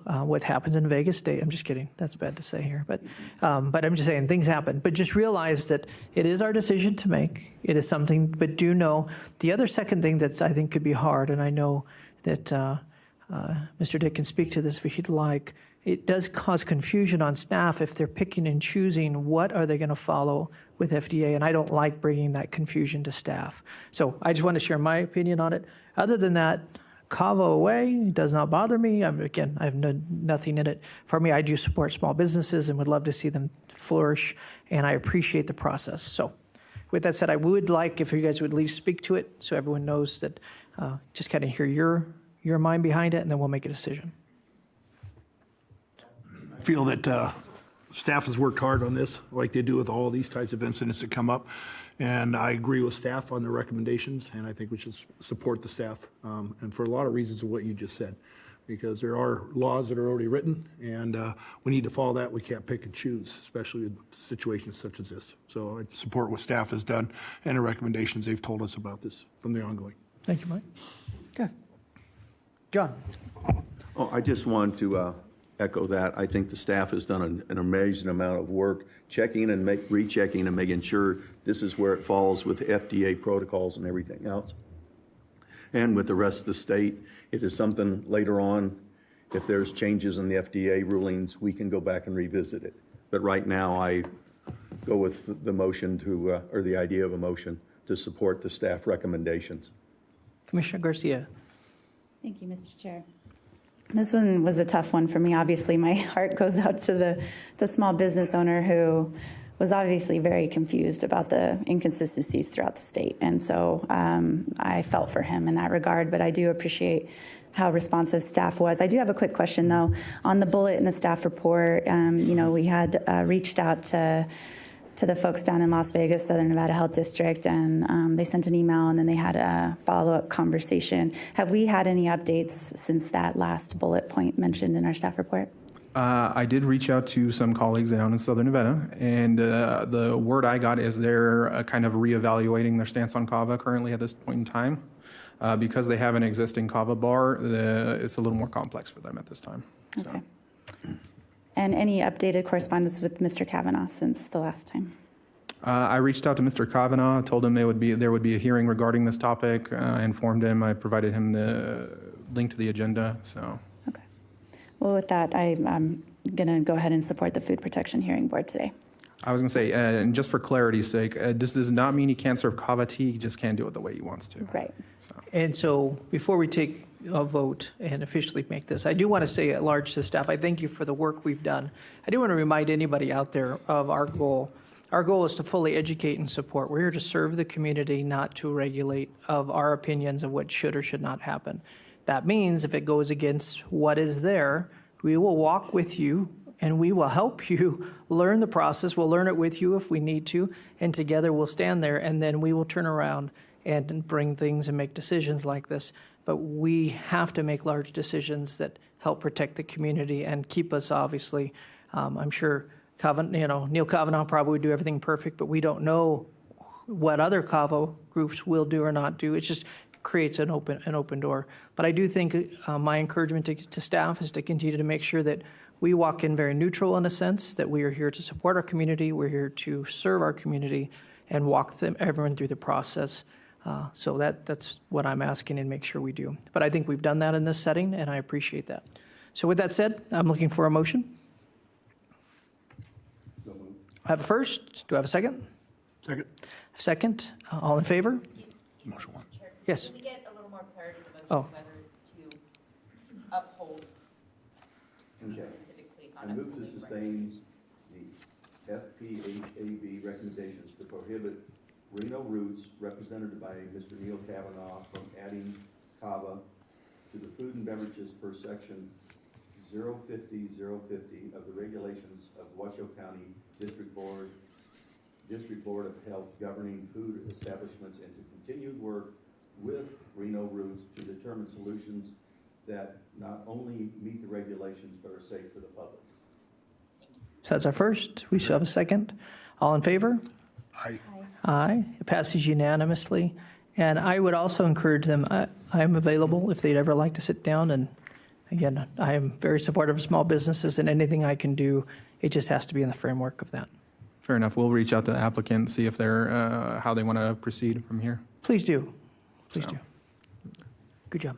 what happens in Vegas stay. I'm just kidding. That's bad to say here, but I'm just saying things happen. But just realize that it is our decision to make. It is something, but do know the other second thing that I think could be hard, and I know that Mr. Dick can speak to this if he'd like. It does cause confusion on staff if they're picking and choosing what are they going to follow with FDA, and I don't like bringing that confusion to staff. So I just want to share my opinion on it. Other than that, kava away, it does not bother me. I have nothing in it. For me, I do support small businesses and would love to see them flourish, and I appreciate the process. So with that said, I would like if you guys would at least speak to it so everyone knows that, just kind of hear your mind behind it, and then we'll make a decision. I feel that staff has worked hard on this, like they do with all these types of incidents that come up. And I agree with staff on the recommendations, and I think we should support the staff, and for a lot of reasons of what you just said, because there are laws that are already written, and we need to follow that. We can't pick and choose, especially in situations such as this. So I support what staff has done and the recommendations they've told us about this from the ongoing. Thank you, Mike. Okay. John. Oh, I just wanted to echo that. I think the staff has done an amazing amount of work checking and rechecking and making sure this is where it falls with the FDA protocols and everything else. And with the rest of the state, it is something later on, if there's changes in the FDA rulings, we can go back and revisit it. But right now, I go with the motion to, or the idea of a motion to support the staff recommendations. Commissioner Garcia. Thank you, Mr. Chair. This one was a tough one for me. Obviously, my heart goes out to the small business owner who was obviously very confused about the inconsistencies throughout the state. And so I felt for him in that regard, but I do appreciate how responsive staff was. I do have a quick question, though. On the bullet in the staff report, we had reached out to the folks down in Las Vegas, Southern Nevada Health District, and they sent an email, and then they had a follow-up conversation. Have we had any updates since that last bullet point mentioned in our staff report? I did reach out to some colleagues down in Southern Nevada, and the word I got is they're kind of reevaluating their stance on kava currently at this point in time. Because they have an existing kava bar, it's a little more complex for them at this time. So. Okay. And any updated correspondence with Mr. Kavanaugh since the last time? I reached out to Mr. Kavanaugh, told him there would be a hearing regarding this topic. I informed him. I provided him the link to the agenda. So. Okay. Well, with that, I'm going to go ahead and support the Food Protection Hearing Board today. I was going to say, and just for clarity's sake, this does not mean he can't serve kava tea. He just can't do it the way he wants to. Right. So. And so before we take a vote and officially make this, I do want to say at large to the staff, I thank you for the work we've done. I do want to remind anybody out there of our goal. Our goal is to fully educate and support. We're here to serve the community, not to regulate of our opinions of what should or should not happen. That means if it goes against what is there, we will walk with you and we will help you learn the process. We'll learn it with you if we need to, and together we'll stand there, and then we will turn around and bring things and make decisions like this. But we have to make large decisions that help protect the community and keep us, obviously. I'm sure Neil Kavanaugh probably would do everything perfect, but we don't know what other kava groups will do or not do. It just creates an open door. But I do think my encouragement to staff is to continue to make sure that we walk in very neutral in a sense, that we are here to support our community, we're here to serve our community, and walk everyone through the process. So that's what I'm asking and make sure we do. But I think we've done that in this setting, and I appreciate that. So with that said, I'm looking for a motion. I have a first. Do I have a second? Second. Second. All in favor? Motion one. Yes. Can we get a little more clarity in the Oh. motion, whether it's to uphold specifically on I move to upholding sustain the FPHAB recommendations to prohibit Reno Roots, represented by Mr. Neil Kavanaugh, from adding kava to the food and beverages per section 050 of the regulations of Washoe County District Board of Health governing food establishments, and to continued work with Reno Roots to determine solutions that not only meet the regulations but are safe for the public. So that's our first. We still have a second. All in favor? Aye. Aye. It passes unanimously. And I would also encourage them, I'm available if they'd ever like to sit down. And again, I am very supportive of small businesses, and anything I can do, it just has to be in the framework of that. Fair enough. We'll reach out to the applicant, see if they're how they want to proceed from here. Please do. Please do. Good job.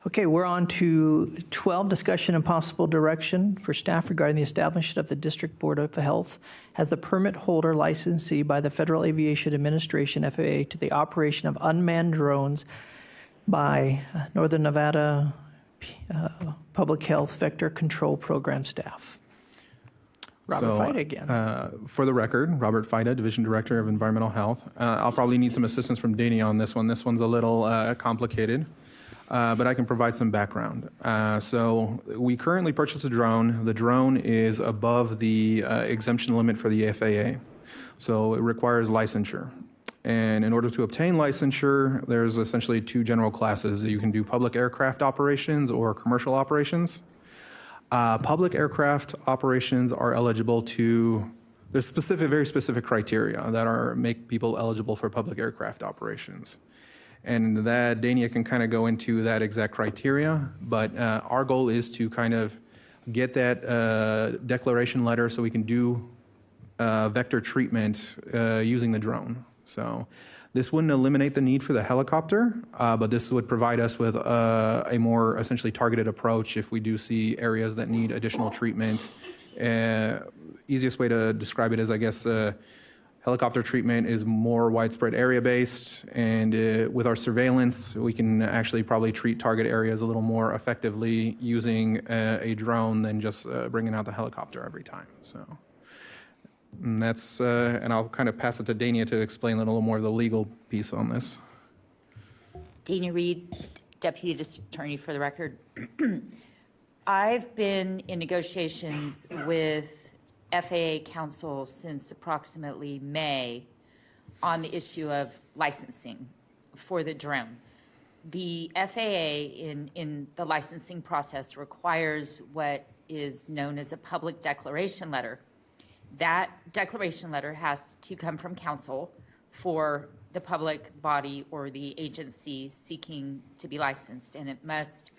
Okay, we're on to 12, discussion and possible direction for staff regarding the establishment of the District Board of Health as the permit holder licensee by the Federal Aviation Administration, FAA, to the operation of unmanned drones by Northern Nevada Public Health Vector Control Program staff. Robert Fida again. For the record, Robert Fida, Division Director of Environmental Health. I'll probably need some assistance from Danny on this one. This one's a little complicated, but I can provide some background. So we currently purchased a drone. The drone is above the exemption limit for the FAA, so it requires licensure. And in order to obtain licensure, there's essentially two general classes. You can do public aircraft operations or commercial operations. Public aircraft operations are eligible to, there's very specific criteria that make people eligible for public aircraft operations. And that, Dania can kind of go into that exact criteria, but our goal is to kind of get that declaration letter so we can do vector treatment using the drone. So this wouldn't eliminate the need for the helicopter, but this would provide us with a more essentially targeted approach if we do see areas that need additional treatment. Easiest way to describe it is, I guess, Helicopter treatment is more widespread area-based, and with our surveillance, we can actually probably treat target areas a little more effectively using a drone than just bringing out the helicopter every time. So, and that's, and I'll kind of pass it to Dania to explain a little more of the legal piece on this. Dania Reed, Deputy District Attorney for the record. I've been in negotiations with FAA counsel since approximately May on the issue of licensing for the drone. The FAA in the licensing process requires what is known as a public declaration letter. That declaration letter has to come from counsel for the public body or the agency seeking to be licensed, and it must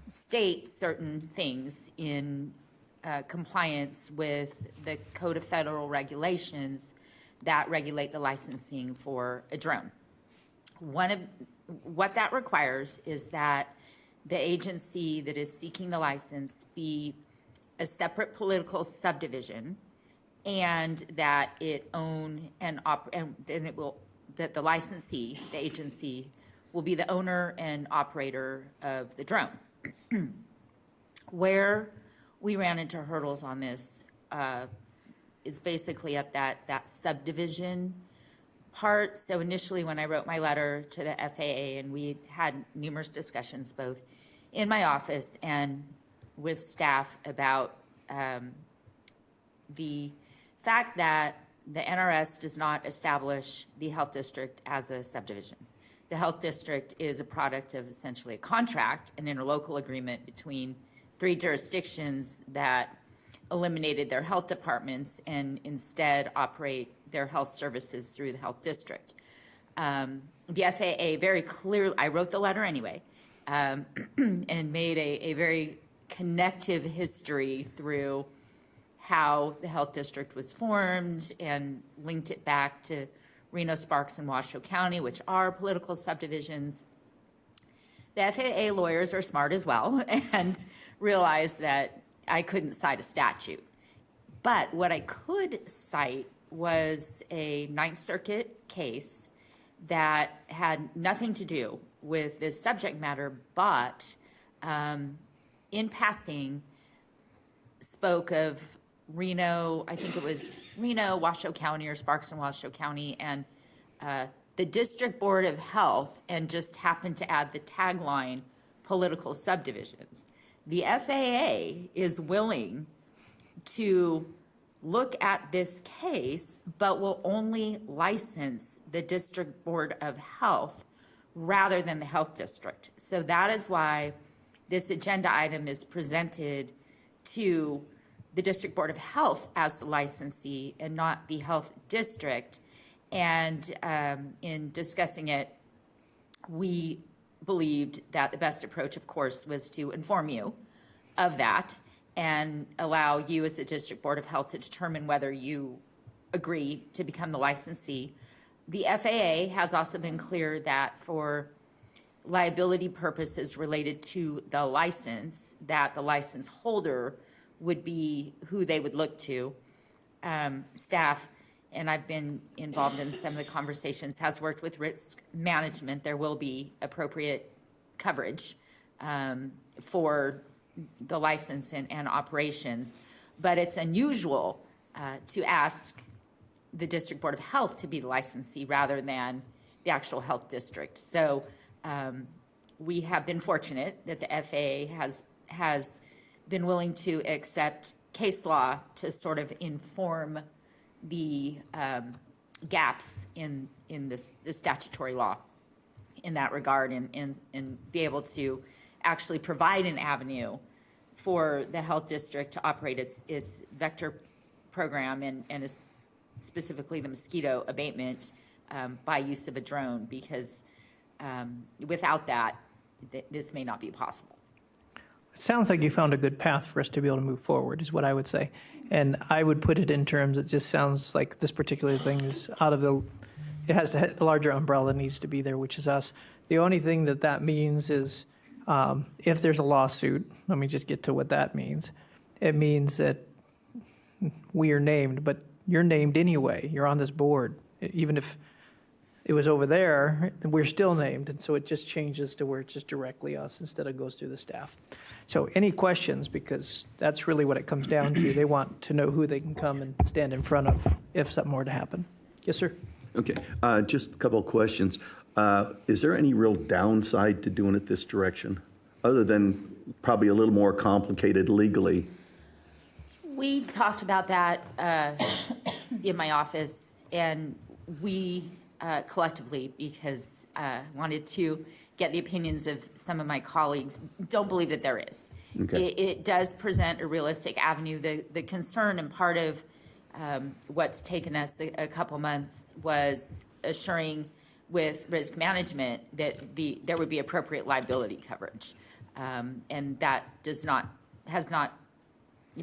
state certain things in compliance with the Code of Federal Regulations that regulate the licensing for a drone. What that requires is that the agency that is seeking the license be a separate political subdivision, and that it own and it will, that the licensee, the agency, will be the owner and operator of the drone. Where we ran into hurdles on this is basically at that subdivision part. So initially when I wrote my letter to the FAA, and we had numerous discussions both in my office and with staff about the fact that the NRS does not establish the health district as a subdivision. The health district is a product of essentially a contract, an interlocal agreement between 3 jurisdictions that eliminated their health departments and instead operate their health services through the health district. The FAA very clearly, I wrote the letter anyway, and made a very connective history through how the health district was formed and linked it back to Reno, Sparks, and Washoe County, which are political subdivisions. The FAA lawyers are smart as well and realized that I couldn't cite a statute. But what I could cite was a Ninth Circuit case that had nothing to do with this subject matter, but in passing spoke of Reno, I think it was Reno, Washoe County, or Sparks and Washoe County, and the District Board of Health, and just happened to add the tagline, political subdivisions. The FAA is willing to look at this case, but will only license the District Board of Health rather than the health district. So that is why this agenda item is presented to the District Board of Health as the licensee and not the health district. And in discussing it, we believed that the best approach, of course, was to inform you of that and allow you as the District Board of Health to determine whether you agree to become the licensee. The FAA has also been clear that for liability purposes related to the license, that the license holder would be who they would look to. Staff, and I've been involved in some of the conversations, has worked with risk management. There will be appropriate coverage for the license and operations, but it's unusual to ask the District Board of Health to be the licensee rather than the actual health district. So we have been fortunate that the FAA has been willing to accept case law to sort of inform the gaps in this statutory law in that regard, and be able to actually provide an avenue for the health district to operate its vector program and specifically the mosquito abatement by use of a drone, because without that, this may not be possible. It sounds like you found a good path for us to be able to move forward, is what I would say. And I would put it in terms, it just sounds like this particular thing is out of it has the larger umbrella that needs to be there, which is us. The only thing that means is if there's a lawsuit, let me just get to what that means. It means that we are named, but you're named anyway. You're on this board. Even if it was over there, we're still named. And so it just changes to where it's just directly us instead of goes through the staff. So any questions, because that's really what it comes down to. They want to know who they can come and stand in front of if something were to happen. Yes, sir. Okay, just a couple of questions. Is there any real downside to doing it this direction, other than probably a little more complicated legally? We talked about that in my office, and we collectively, because wanted to get the opinions of some of my colleagues, don't believe that there is. Okay. It does present a realistic avenue. The concern and part of what's taken us a couple months was assuring with risk management that there would be appropriate liability coverage. And that has not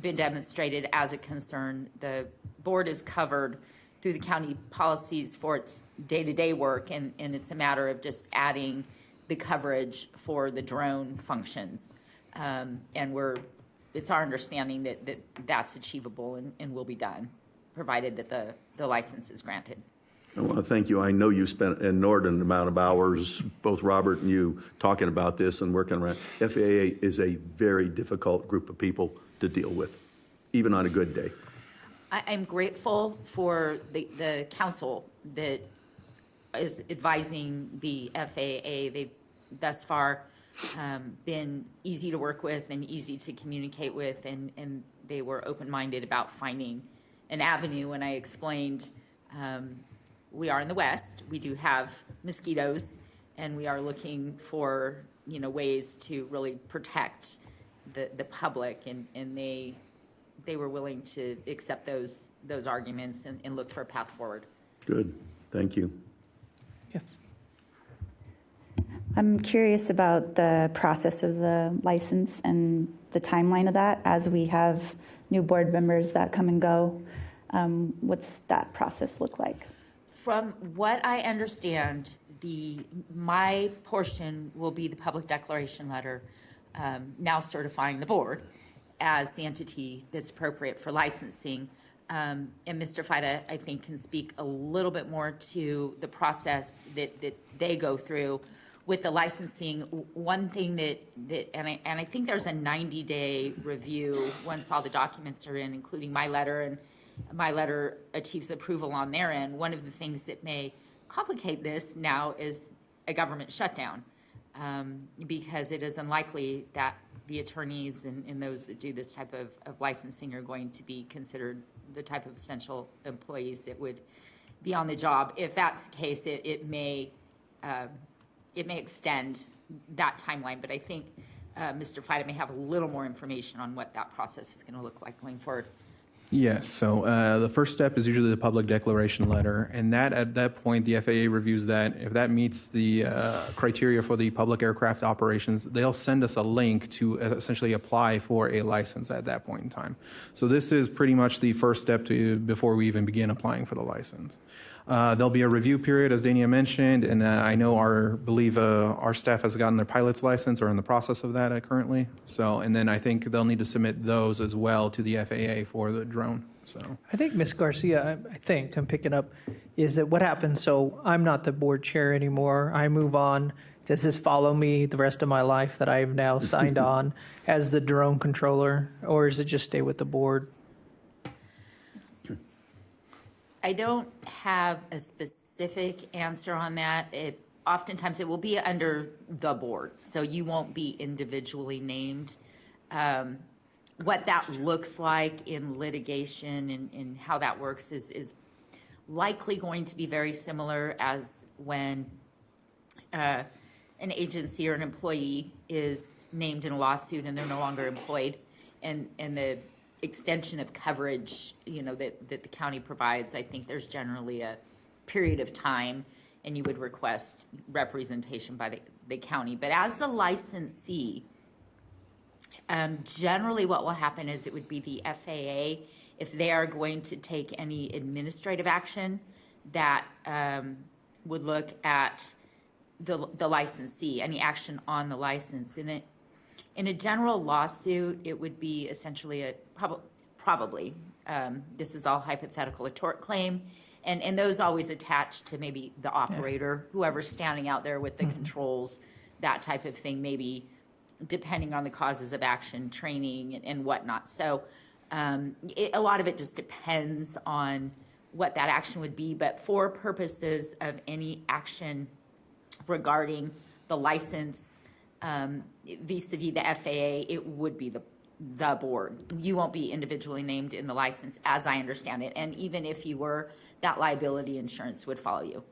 been demonstrated as a concern. The board is covered through the county policies for its day-to-day work, and it's a matter of just adding the coverage for the drone functions. And it's our understanding that that's achievable and will be done, provided that the license is granted. I want to thank you. I know you spent an inordinate amount of hours, both Robert and you, talking about this and working around. FAA is a very difficult group of people to deal with, even on a good day. I'm grateful for the council that is advising the FAA. They've thus far been easy to work with and easy to communicate with, and they were open-minded about finding an avenue. And I explained we are in the West. We do have mosquitoes, and we are looking for ways to really protect the public, and they were willing to accept those arguments and look for a path forward. Good, thank you. I'm curious about the process of the license and the timeline of that as we have new board members that come and go. What's that process look like? From what I understand, my portion will be the public declaration letter now certifying the board as the entity that's appropriate for licensing. And Mr. Fida, I think, can speak a little bit more to the process that they go through with the licensing. One thing and I think there's a 90-day review once all the documents are in, including my letter, and my letter achieves approval on their end. One of the things that may complicate this now is a government shutdown, because it is unlikely that the attorneys and those that do this type of licensing are going to be considered the type of essential employees that would be on the job. If that's the case, it may extend that timeline, but I think Mr. Fida may have a little more information on what that process is going to look like going forward. Yes, so the first step is usually the public declaration letter, and at that point, the FAA reviews that. If that meets the criteria for the public aircraft operations, they'll send us a link to essentially apply for a license at that point in time. So this is pretty much the first step before we even begin applying for the license. There'll be a review period, as Dania mentioned, and I know our staff has gotten their pilot's license or in the process of that currently. So, and then I think they'll need to submit those as well to the FAA for the drone. So I think, Ms. Garcia, I think I'm picking up, is that what happens, so I'm not the board chair anymore, I move on. Does this follow me the rest of my life that I've now signed on as the drone controller, or does it just stay with the board? I don't have a specific answer on that. Oftentimes it will be under the board, so you won't be individually named. What that looks like in litigation and how that works is likely going to be very similar as when an agency or an employee is named in a lawsuit and they're no longer employed, and the extension of coverage, that the county provides. I think there's generally a period of time, and you would request representation by the county. But as the licensee, generally what will happen is it would be the FAA, if they are going to take any administrative action that would look at the licensee, any action on the license. In a general lawsuit, it would be essentially probably this is all hypothetical, a tort claim. And those always attach to maybe the operator, whoever's standing out there with the controls, that type of thing, maybe depending on the causes of action, training and whatnot. So a lot of it just depends on what that action would be. But for purposes of any action regarding the license, vis-a-vis the FAA, it would be the board. You won't be individually named in the license, as I understand it. And even if you were, that liability insurance would follow you.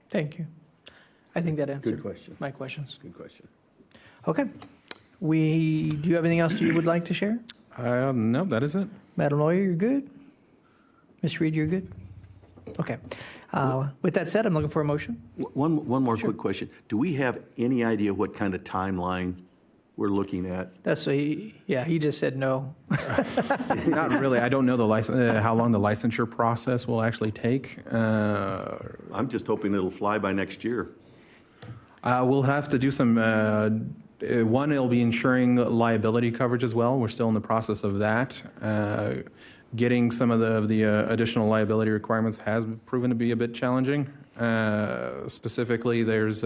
Thank you. I think that answered Good question. my questions. Good question. Okay. Do you have anything else you would like to share? No, that is it. Madam Lawyer, you're good? Ms. Reed, you're good? Okay. With that said, I'm looking for a motion. One more quick question. Do we have any idea what kind of timeline we're looking at? That's what he just said no. Not really. I don't know how long the licensure process will actually take. I'm just hoping it'll fly by next year. We'll have to do some, one, it'll be ensuring liability coverage as well. We're still in the process of that. Getting some of the additional liability requirements has proven to be a bit challenging. Specifically, there's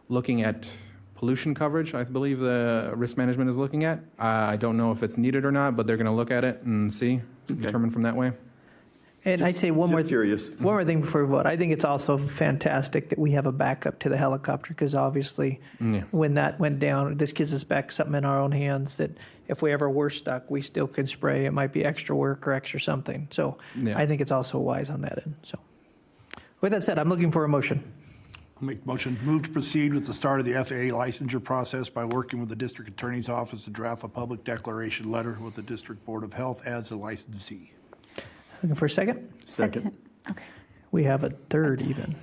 looking at pollution coverage, I believe the risk management is looking at. I don't know if it's needed or not, but they're going to look at it and see, determine from that way. And I'd say one more thing before we vote. I think it's also fantastic that we have a backup to the helicopter, because obviously when that went down, this gives us back something in our own hands that if we ever were stuck, we still can spray. It might be extra work or extra something. So I think it's also wise on that end. So with that said, I'm looking for a motion. I'll make the motion. Move to proceed with the start of the FAA licensure process by working with the District Attorney's Office to draft a public declaration letter with the District Board of Health as the licensee. Looking for a second? Second. Okay. We have a third even.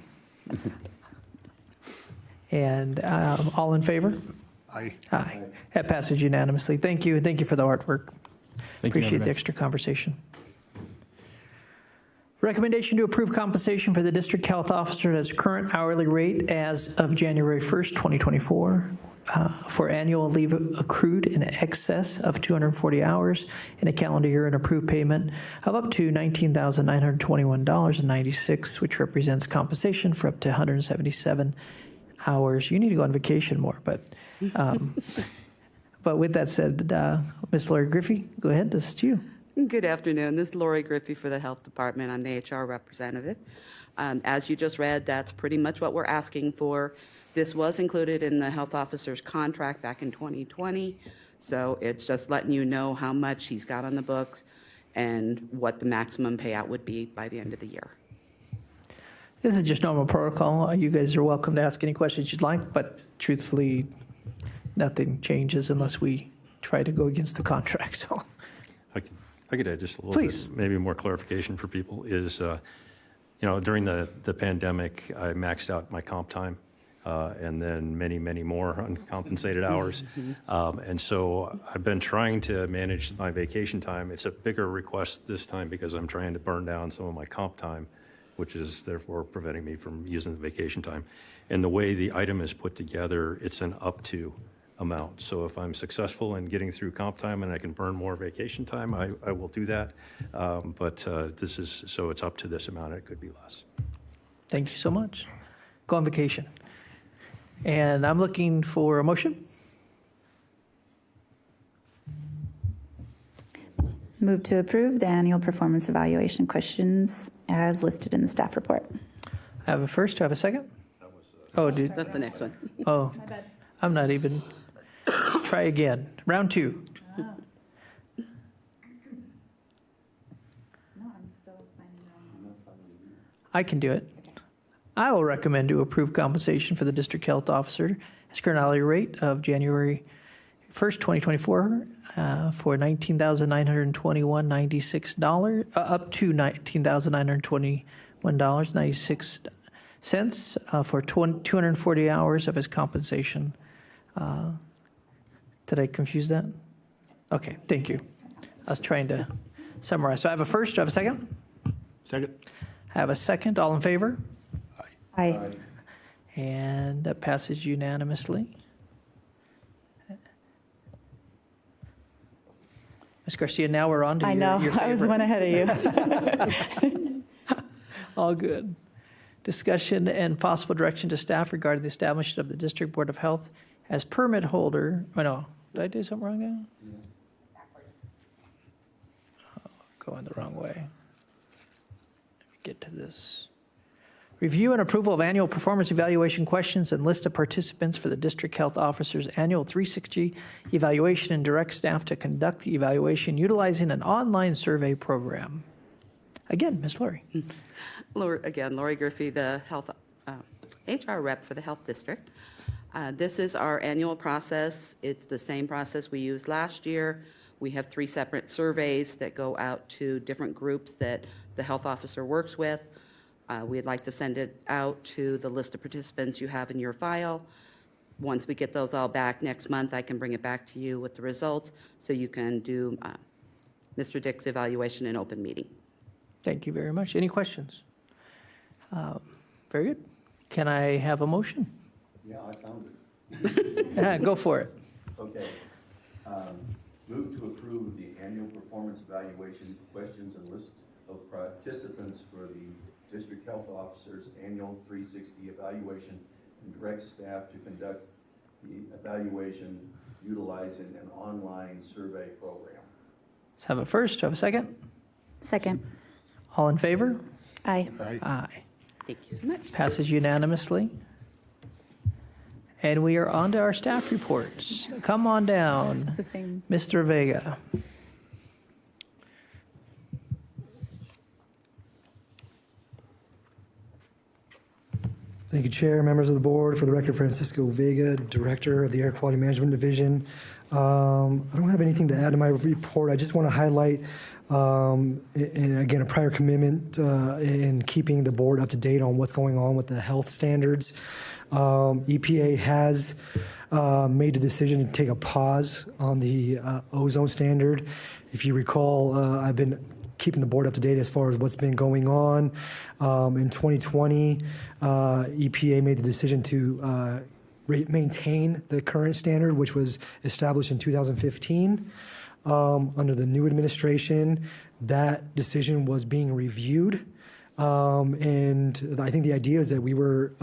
And all in favor? Aye. Aye. That passes unanimously. Thank you. Thank you for the artwork. Appreciate the everybody. extra conversation. Recommendation to approve compensation for the district health officer at his current hourly rate as of January 1st, 2024, for annual leave accrued in excess of 240 hours in a calendar year, and approved payment of up to $19,921.96, which represents compensation for up to 177 hours. You need to go on vacation more, but with that said, Ms. Lori Griffey, go ahead. This is to you. Good afternoon. This is Lori Griffey for the Health Department. I'm the HR representative. As you just read, that's pretty much what we're asking for. This was included in the health officer's contract back in 2020, so it's just letting you know how much he's got on the books and what the maximum payout would be by the end of the year. This is just normal protocol. You guys are welcome to ask any questions you'd like, but truthfully, nothing changes unless we try to go against the contract. So, I could add just a little Please. bit, maybe more clarification for people is, during the pandemic, I maxed out my comp time and then many, many more uncompensated hours. And so I've been trying to manage my vacation time. It's a bigger request this time because I'm trying to burn down some of my comp time, which is therefore preventing me from using the vacation time. And the way the item is put together, it's an up to amount. So if I'm successful in getting through comp time and I can burn more vacation time, I will do that. But this is, so it's up to this amount. It could be less. thank you so much. Go on vacation. And I'm looking for a motion. Move to approve the annual performance evaluation questions as listed in the staff report. I have a first. Do I have a second? Oh, dude. That's the next one. Oh, I'm not even. Try again. Round two. I can do it. I will recommend to approve compensation for the district health officer as current hourly rate of January 1st, 2024, for $19,921.96, up to $19,921.96 for 240 hours of his compensation. Did I confuse that? Okay, thank you. I was trying to summarize. So I have a first. Do I have a second? Second. I have a second. All in favor? Aye. And that passes unanimously. Ms. Garcia, now we're on to I your know, your I was favorite. one ahead of you. All good. Discussion and possible direction to staff regarding the establishment of the District Board of Health as permit holder. Oh, no, did I do something wrong now? Oh, going the wrong way. Let me get to this. Review and approval of annual performance evaluation questions and list of participants for the District Health Officer's annual 360 evaluation and direct staff to conduct the evaluation utilizing an online survey program. Again, Ms. Lori. Lori Griffey, the health HR rep for the Health District. This is our annual process. It's the same process we used last year. We have 3 separate surveys that go out to different groups that the health officer works with. We'd like to send it out to the list of participants you have in your file. Once we get those all back next month, I can bring it back to you with the results so you can do Mr. Dick's evaluation in open meeting. Thank you very much. Any questions? Very good. Can I have a motion? Yeah, I found it. Yeah, go for it. Okay. Move to approve the annual performance evaluation questions and list of participants for the District Health Officer's annual 360 evaluation and direct staff to conduct the evaluation utilizing an online survey program. Let's have a first. Do I have a second? Second. All in favor? Aye. Aye. Thank you so much. Passes unanimously. And we are on to our staff reports. Come on down, It's the same. Mr. Vega. Thank you, Chair, members of the board. For the record, Francisco Vega, Director of the Air Quality Management Division. I don't have anything to add to my report. I just want to highlight, and again, a prior commitment in keeping the board up to date on what's going on with the health standards. EPA has made a decision to take a pause on the ozone standard. If you recall, I've been keeping the board up to date as far as what's been going on. In 2020, EPA made the decision to maintain the current standard, which was established in 2015. Under the new administration, that decision was being reviewed. And I think the idea is that we were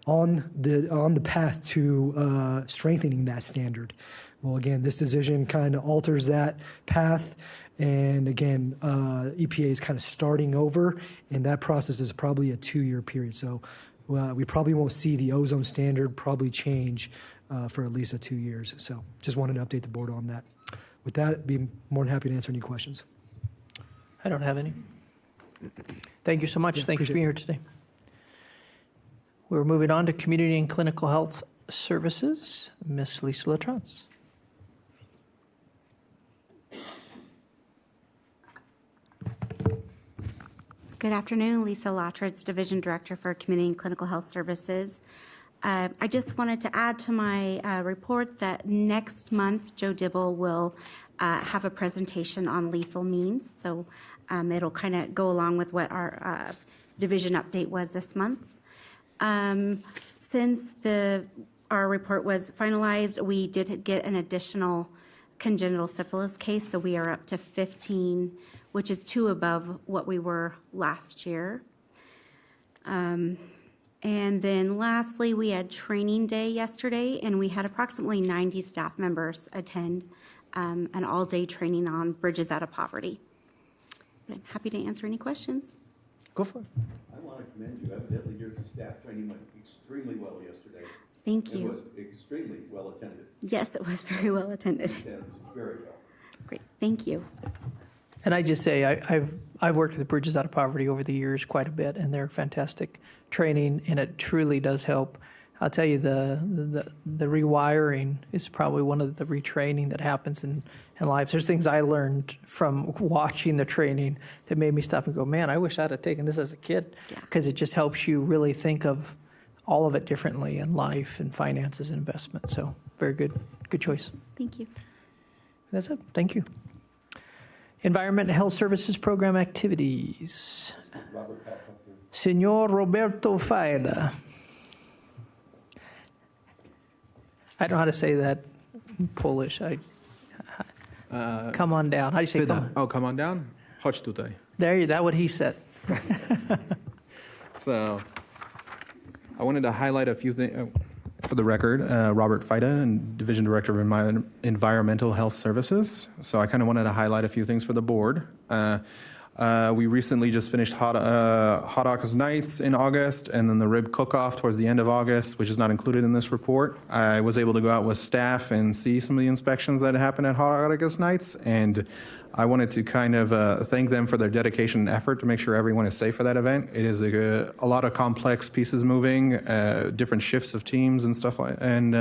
on the path to strengthening that standard. Well, again, this decision kind of alters that path. And again, EPA is kind of starting over, and that process is probably a 2-year period. So we probably won't see the ozone standard probably change for at least 2 years. So just wanted to update the board on that. With that, I'd be more than happy to answer any questions. I don't have any. Thank you so much. Thank you for being here today. We're moving on to Community and Clinical Health Services. Ms. Lisa Latrance. Good afternoon, Lisa Latritz, Division Director for Community and Clinical Health Services. I just wanted to add to my report that next month, Joe Dibble will have a presentation on lethal means. So it'll kind of go along with what our division update was this month. Since our report was finalized, we did get an additional congenital syphilis case, so we are up to 15, which is 2 above what we were last year. And then lastly, we had training day yesterday, and we had approximately 90 staff members attend an all-day training on bridges out of poverty. I'm happy to answer any questions. Go for it. I want to commend you. Evidently, your staff training went extremely well yesterday. Thank you. It was extremely well attended. Yes, it was very well attended. It was very well. Great, thank you. And I just say, I've worked with Bridges Out of Poverty over the years quite a bit, and they're fantastic training, and it truly does help. I'll tell you, the rewiring is probably one of the retraining that happens in life. There's things I learned from watching the training that made me stop and go, man, I wish I'd have taken this as a kid, because it just helps you really think of all of it differently in life and finances and investment. So very good. Good choice. Thank you. That's it. Thank you. Environment and Health Services Program Activities. Senor Roberto Faida. I don't know how to say that in Polish. Come on down. How do you say come on? Oh, come on down. Chodź tutaj. There you, that what he said. So I wanted to highlight a few things. For the record, Robert Fida, and Division Director of Environmental Health Services. So I kind of wanted to highlight a few things for the board. We recently just finished Hot Ox Nights in August, and then the rib cook-off towards the end of August, which is not included in this report. I was able to go out with staff and see some of the inspections that happened at Hot Ox Nights, and I wanted to kind of thank them for their dedication and effort to make sure everyone is safe for that event. It is a lot of complex pieces moving, different shifts of teams and stuff like, and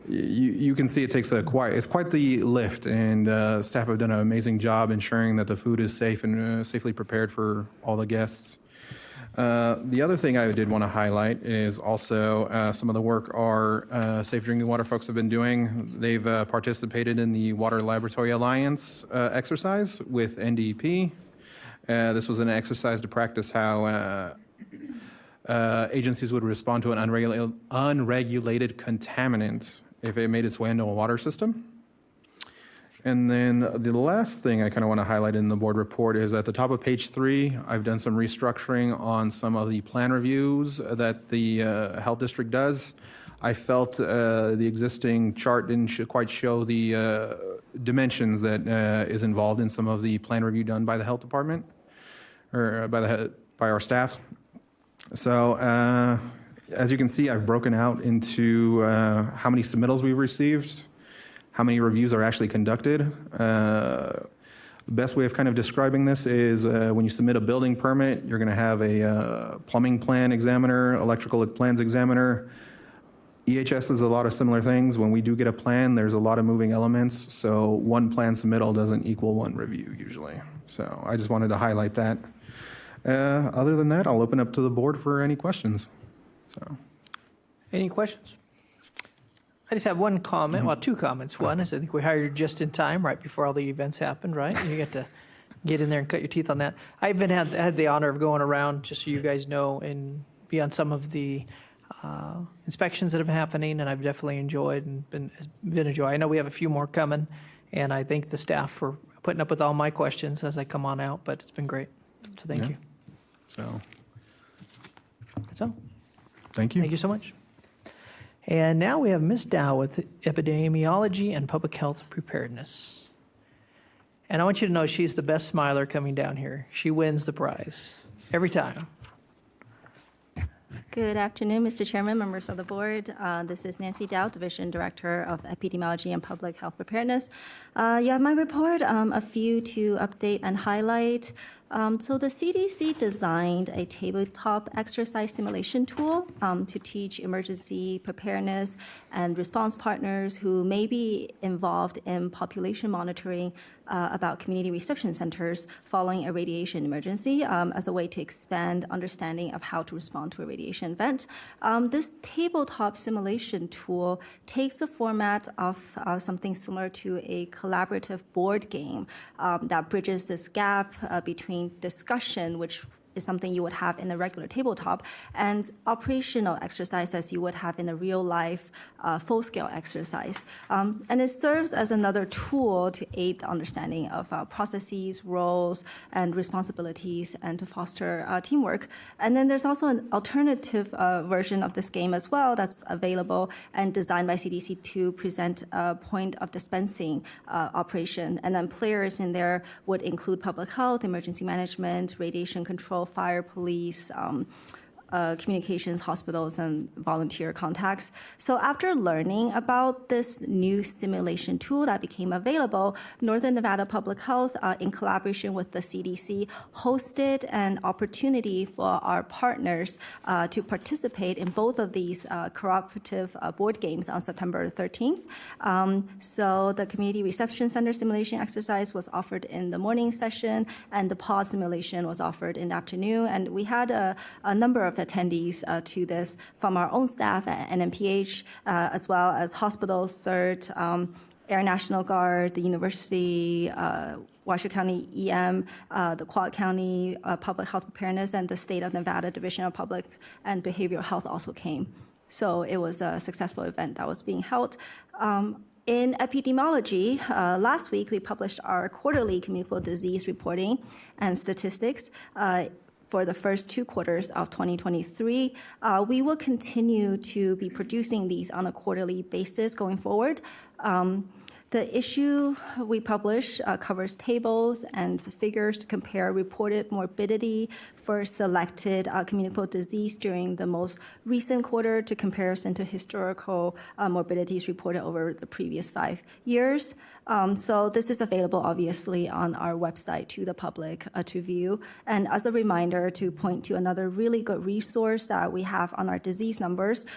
you can see it takes it's quite the lift, and staff have done an amazing job ensuring that the food is safe and safely prepared for all the guests. The other thing I did want to highlight is also some of the work our Safe Drinking Water folks have been doing. They've participated in the Water Laboratory Alliance exercise with NDEP. This was an exercise to practice how agencies would respond to an unregulated contaminant if it made its way into a water system. And then the last thing I kind of want to highlight in the board report is at the top of page 3, I've done some restructuring on some of the plan reviews that the health district does. I felt the existing chart didn't quite show the dimensions that is involved in some of the plan review done by the health department or by our staff. So as you can see, I've broken out into how many submittals we've received, how many reviews are actually conducted. The best way of kind of describing this is when you submit a building permit, you're going to have a plumbing plan examiner, electrical plans examiner. EHS is a lot of similar things. When we do get a plan, there's a lot of moving elements, so one plan submittal doesn't equal one review usually. So I just wanted to highlight that. Other than that, I'll open up to the board for any questions. So, Any questions? I just have one comment, well, two comments. One is I think we hired you just in time, right before all the events happened, right? You get to get in there and cut your teeth on that. I've had the honor of going around, just so you guys know, and be on some of the inspections that have been happening, and I've definitely enjoyed and been a joy. I know we have a few more coming, and I thank the staff for putting up with all my questions as I come on out, but it's been great. So thank you. So, That's all. thank you. Thank you so much. And now we have Ms. Dow with Epidemiology and Public Health Preparedness. And I want you to know she's the best smiler coming down here. She wins the prize every time. Good afternoon, Mr. Chairman, members of the board. This is Nancy Dow, Division Director of Epidemiology and Public Health Preparedness. You have my report, a few to update and highlight. So the CDC designed a tabletop exercise simulation tool to teach emergency preparedness and response partners who may be involved in population monitoring about community reception centers following a radiation emergency as a way to expand understanding of how to respond to a radiation event. This tabletop simulation tool takes a format of something similar to a collaborative board game that bridges this gap between discussion, which is something you would have in a regular tabletop, and operational exercise as you would have in a real-life full-scale exercise. And it serves as another tool to aid the understanding of processes, roles, and responsibilities, and to foster teamwork. And then there's also an alternative version of this game as well that's available and designed by CDC to present a point of dispensing operation. And then players in there would include public health, emergency management, radiation control, fire, police, communications, hospitals, and volunteer contacts. So after learning about this new simulation tool that became available, Northern Nevada Public Health, in collaboration with the CDC, hosted an opportunity for our partners to participate in both of these cooperative board games on September 13th. So the Community Reception Center simulation exercise was offered in the morning session, and the pause simulation was offered in the afternoon. And we had a number of attendees to this from our own staff at NMPH, as well as hospitals, CERT, Air National Guard, the University, Washoe County EM, the Quad County Public Health Preparedness, and the State of Nevada Division of Public and Behavioral Health also came. So it was a successful event that was being held. In epidemiology, last week we published our quarterly communicable disease reporting and statistics for the first 2 quarters of 2023. We will continue to be producing these on a quarterly basis going forward. The issue we publish covers tables and figures to compare reported morbidity for selected communicable disease during the most recent quarter to comparison to historical morbidities reported over the previous 5 years. So this is available obviously on our website to the public to view. And as a reminder to point to another really good resource that we have on our disease numbers,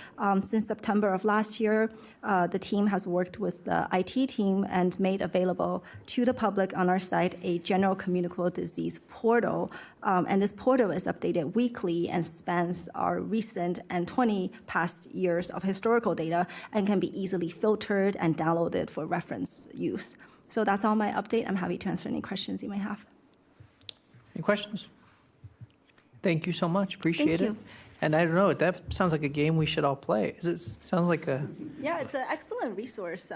since September of last year, the team has worked with the IT team and made available to the public on our site a general communicable disease portal. And this portal is updated weekly and spans our recent and 20 past years of historical data and can be easily filtered and downloaded for reference use. So that's all my update. I'm happy to answer any questions you may have. Any questions? Thank you so much. Appreciate Thank it. you. And I don't know, that sounds like a game we should all play. Sounds like a... Yeah, it's an excellent resource,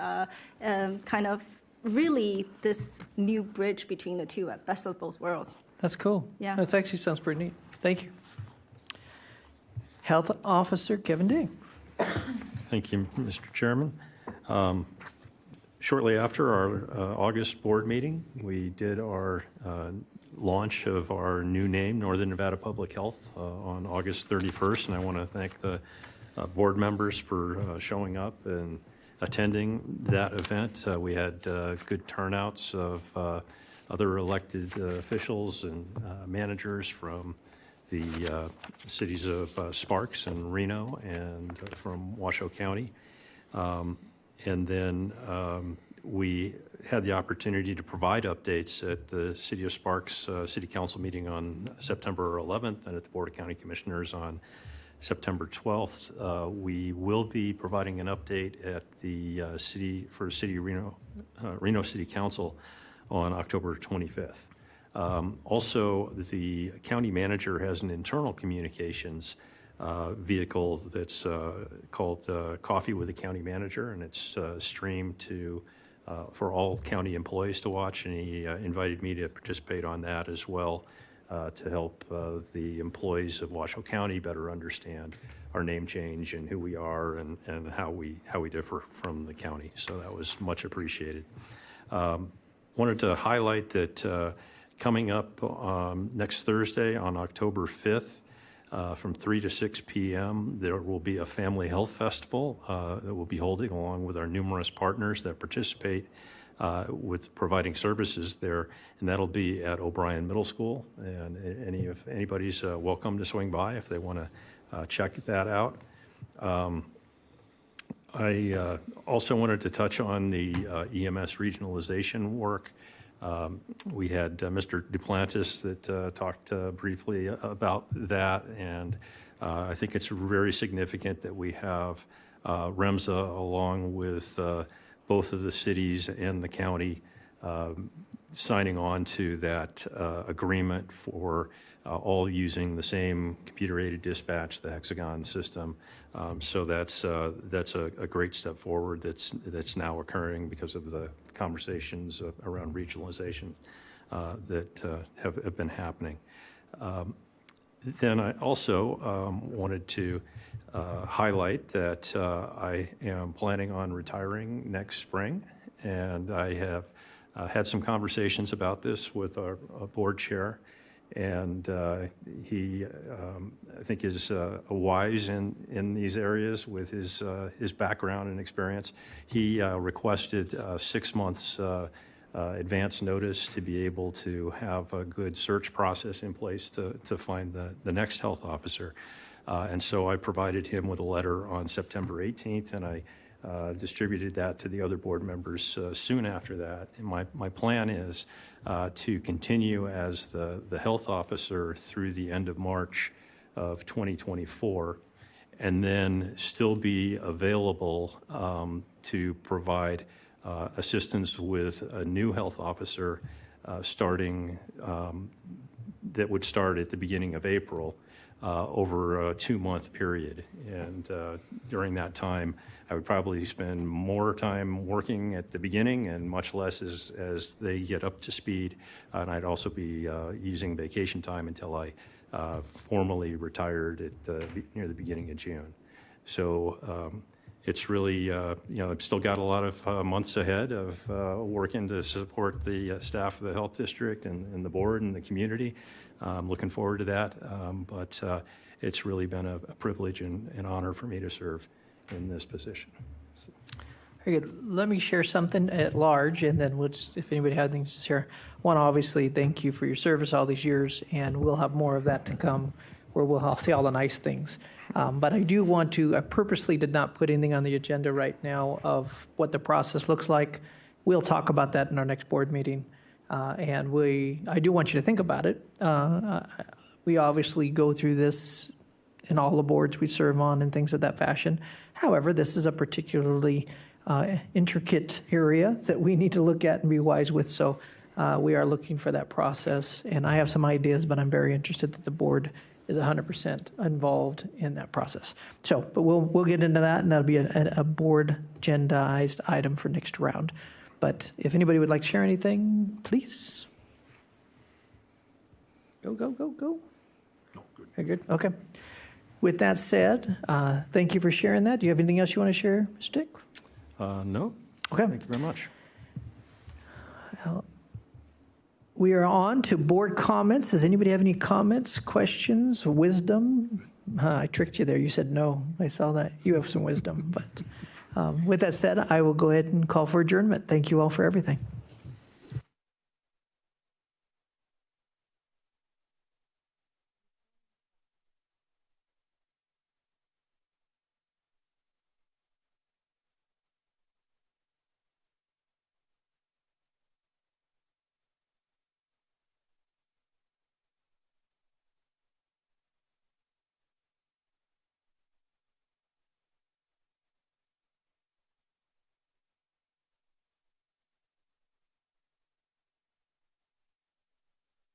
kind of really this new bridge between the two at best of both worlds. That's cool. Yeah. That actually sounds pretty neat. Thank you. Health Officer Kevin Day. Thank you, Mr. Chairman. Shortly after our August board meeting, we did our launch of our new name, Northern Nevada Public Health, on August 31st, and I want to thank the board members for showing up and attending that event. We had good turnouts of other elected officials and managers from the cities of Sparks and Reno and from Washoe County. And then we had the opportunity to provide updates at the City of Sparks City Council meeting on September 11th and at the Board of County Commissioners on September 12th. We will be providing an update at the Reno City Council on October 25th. Also, the county manager has an internal communications vehicle that's called Coffee with the County Manager, and it's streamed to for all county employees to watch, and he invited me to participate on that as well to help the employees of Washoe County better understand our name change and who we are and how we differ from the county. So that was much appreciated. Wanted to highlight that coming up next Thursday on October 5th, from 3 to 6 p.m., there will be a family health festival that we'll be holding along with our numerous partners that participate with providing services there, and that'll be at O'Brien Middle School. And anybody's welcome to swing by if they want to check that out. I also wanted to touch on the EMS regionalization work. We had Mr. Duplantis that talked briefly about that, and I think it's very significant that we have REMSA along with both of the cities and the county signing on to that agreement for all using the same computer-aided dispatch, the Hexagon system. So that's a great step forward that's now occurring because of the conversations around regionalization that have been happening. Then I also wanted to highlight that I am planning on retiring next spring, and I have had some conversations about this with our board chair, and he, I think, is wise in these areas with his background and experience. He requested 6 months advance notice to be able to have a good search process in place to find the next health officer. And so I provided him with a letter on September 18th, and I distributed that to the other board members soon after that. And my plan is to continue as the health officer through the end of March of 2024, and then still be available to provide assistance with a new health officer starting that would start at the beginning of April over a 2-month period. And during that time, I would probably spend more time working at the beginning and much less as they get up to speed. And I'd also be using vacation time until I formally retired near the beginning of June. So it's really, I've still got a lot of months ahead of working to support the staff of the health district and the board and the community. I'm looking forward to that. But it's really been a privilege and an honor for me to serve in this position. So. Very good. Let me share something at large, and then if anybody has things to share. One, obviously, thank you for your service all these years, and we'll have more of that to come where I'll see all the nice things. But I do want to, I purposely did not put anything on the agenda right now of what the process looks like. We'll talk about that in our next board meeting. And I do want you to think about it. We obviously go through this in all the boards we serve on and things of that fashion. However, this is a particularly intricate area that we need to look at and be wise with. So we are looking for that process. And I have some ideas, but I'm very interested that the board is 100% involved in that process. So, but we'll get into that, and that'll be a board agendized item for next round. But if anybody would like to share anything, please. Go, go, go, go. No, good. Very good. Okay. With that said, thank you for sharing that. Do you have anything else you want to share, Mr. Dick? No. Okay. Thank you very much. We are on to board comments. Does anybody have any comments, questions, wisdom? I tricked you there. You said no. I saw that. You have some wisdom. But with that said, I will go ahead and call for adjournment. Thank you all for everything.